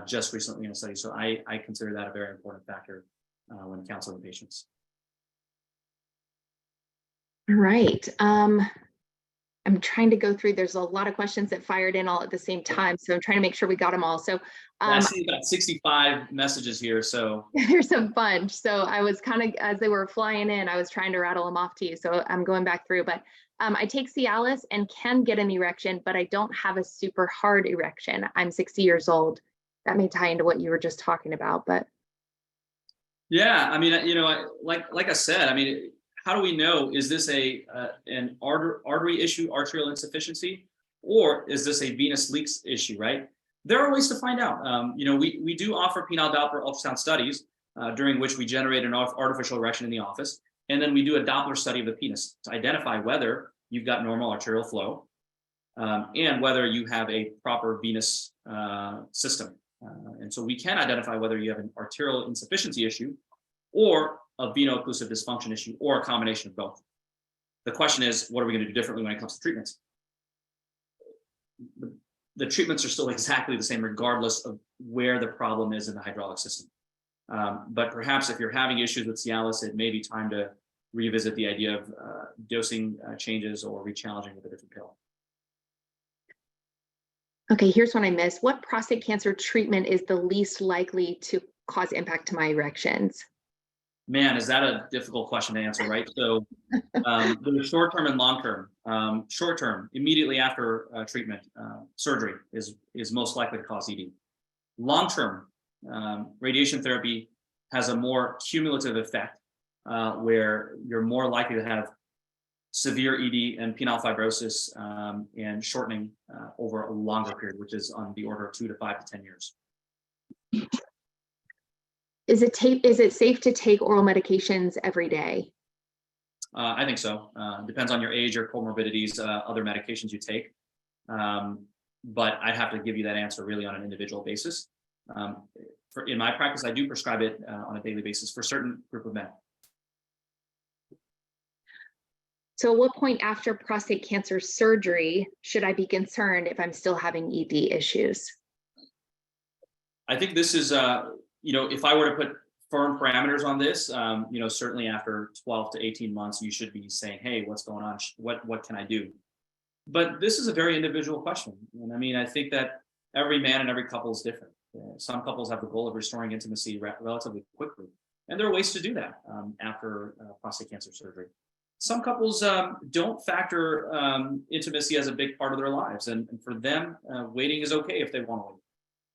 just recently in a study. So I consider that a very important factor when counseling patients. All right. I'm trying to go through, there's a lot of questions that fired in all at the same time. So I'm trying to make sure we got them all. So I see about 65 messages here. So there's a bunch. So I was kind of, as they were flying in, I was trying to rattle them off to you. So I'm going back through, but I take Cialis and can get an erection, but I don't have a super hard erection. I'm 60 years old. That may tie into what you were just talking about, but. Yeah, I mean, like I said, I mean, how do we know, is this an artery issue, arterial insufficiency, or is this a venous leaks issue, right? There are ways to find out. We do offer penile Doppler ultrasound studies during which we generate an artificial erection in the office. And then we do a Doppler study of the penis to identify whether you've got normal arterial flow and whether you have a proper venous system. And so we can identify whether you have an arterial insufficiency issue or a veno-occlusive dysfunction issue or a combination of both. The question is, what are we going to do differently when it comes to treatments? The treatments are still exactly the same regardless of where the problem is in the hydraulic system. But perhaps if you're having issues with Cialis, it may be time to revisit the idea of dosing changes or re-challenging with a different pill. Okay, here's one I missed. What prostate cancer treatment is the least likely to cause impact to my erections? Man, is that a difficult question to answer, right? So the short-term and long-term. Short-term, immediately after treatment, surgery is most likely to cause ED. Long-term, radiation therapy has a more cumulative effect where you're more likely to have severe ED and penile fibrosis and shortening over a longer period, which is on the order of 2 to 5 to 10 years. Is it safe to take oral medications every day? I think so. Depends on your age or comorbidities, other medications you take. But I'd have to give you that answer really on an individual basis. In my practice, I do prescribe it on a daily basis for a certain group of men. So at what point after prostate cancer surgery should I be concerned if I'm still having ED issues? I think this is, if I were to put firm parameters on this, certainly after 12 to 18 months, you should be saying, hey, what's going on? What can I do? But this is a very individual question. And I mean, I think that every man and every couple is different. Some couples have the goal of restoring intimacy relatively quickly. And there are ways to do that after prostate cancer surgery. Some couples don't factor intimacy as a big part of their lives. And for them, waiting is okay if they want to wait.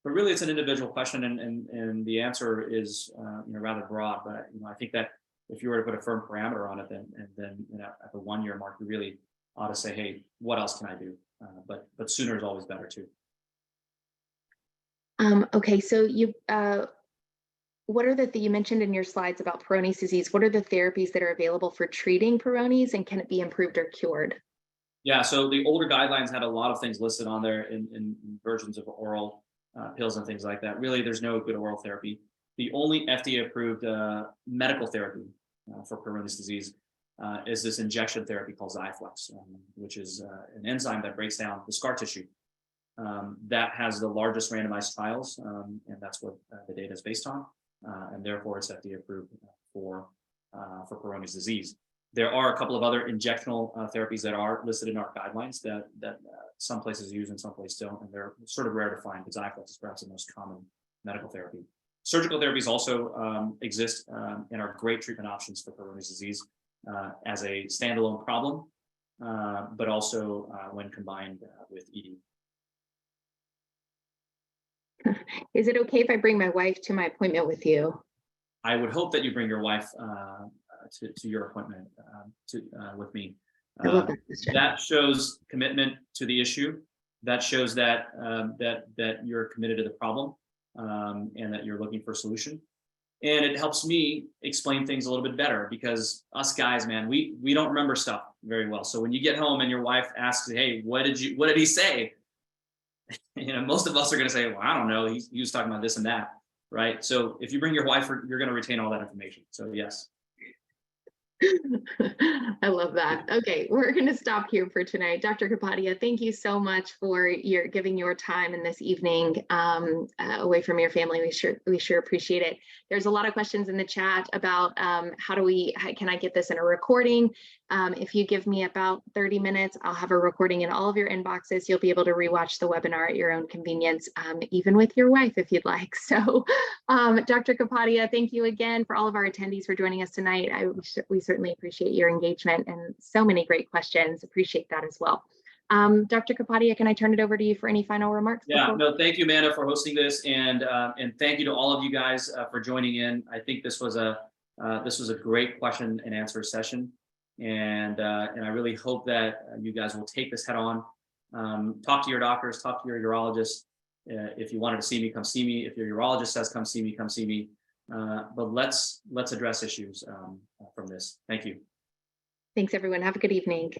But really, it's an individual question, and the answer is rather broad. But I think that if you were to put a firm parameter on it, then at the 1 year mark, you really ought to say, hey, what else can I do? But sooner is always better too. Okay, so what are you mentioned in your slides about Peyronie's disease? What are the therapies that are available for treating Peyronie's, and can it be improved or cured? Yeah, so the older guidelines had a lot of things listed on there in versions of oral pills and things like that. Really, there's no good oral therapy. The only FDA-approved medical therapy for Peyronie's disease is this injection therapy called Xiaflex, which is an enzyme that breaks down the scar tissue. That has the largest randomized trials, and that's what the data is based on, and therefore it's FDA-approved for Peyronie's disease. There are a couple of other injectional therapies that are listed in our guidelines that some places use and some places don't, and they're sort of rare to find, because Xiaflex is perhaps the most common medical therapy. Surgical therapies also exist and are great treatment options for Peyronie's disease as a standalone problem, but also when combined with ED. Is it okay if I bring my wife to my appointment with you? I would hope that you bring your wife to your appointment with me. I love that question. That shows commitment to the issue. That shows that that you're committed to the problem and that you're looking for a solution. And it helps me explain things a little bit better, because us guys, man, we don't remember stuff very well. So when you get home and your wife asks, "Hey, what did he say?" Most of us are going to say, "Well, I don't know. He was talking about this and that." Right. So if you bring your wife, you're going to retain all that information. So yes. I love that. Okay, we're going to stop here for tonight. Dr. Kapadia, thank you so much for giving your time in this evening away from your family. We sure appreciate it. There's a lot of questions in the chat about can I get this in a recording? If you give me about 30 minutes, I'll have a recording in all of your inboxes. You'll be able to rewatch the webinar at your own convenience, even with your wife if you'd like. So Dr. Kapadia, thank you again for all of our attendees for joining us tonight. We certainly appreciate your engagement and so many great questions. Appreciate that as well. Dr. Kapadia, can I turn it over to you for any final remarks? Yeah, no, thank you, Amanda, for hosting this, and thank you to all of you guys for joining in. I think this was a great question and answer session, and I really hope that you guys will take this head on. Talk to your doctors, talk to your urologists. If you wanted to see me, come see me. If your urologist says come see me, come see me. But let's address issues from this. Thank you. Thanks, everyone. Have a good evening.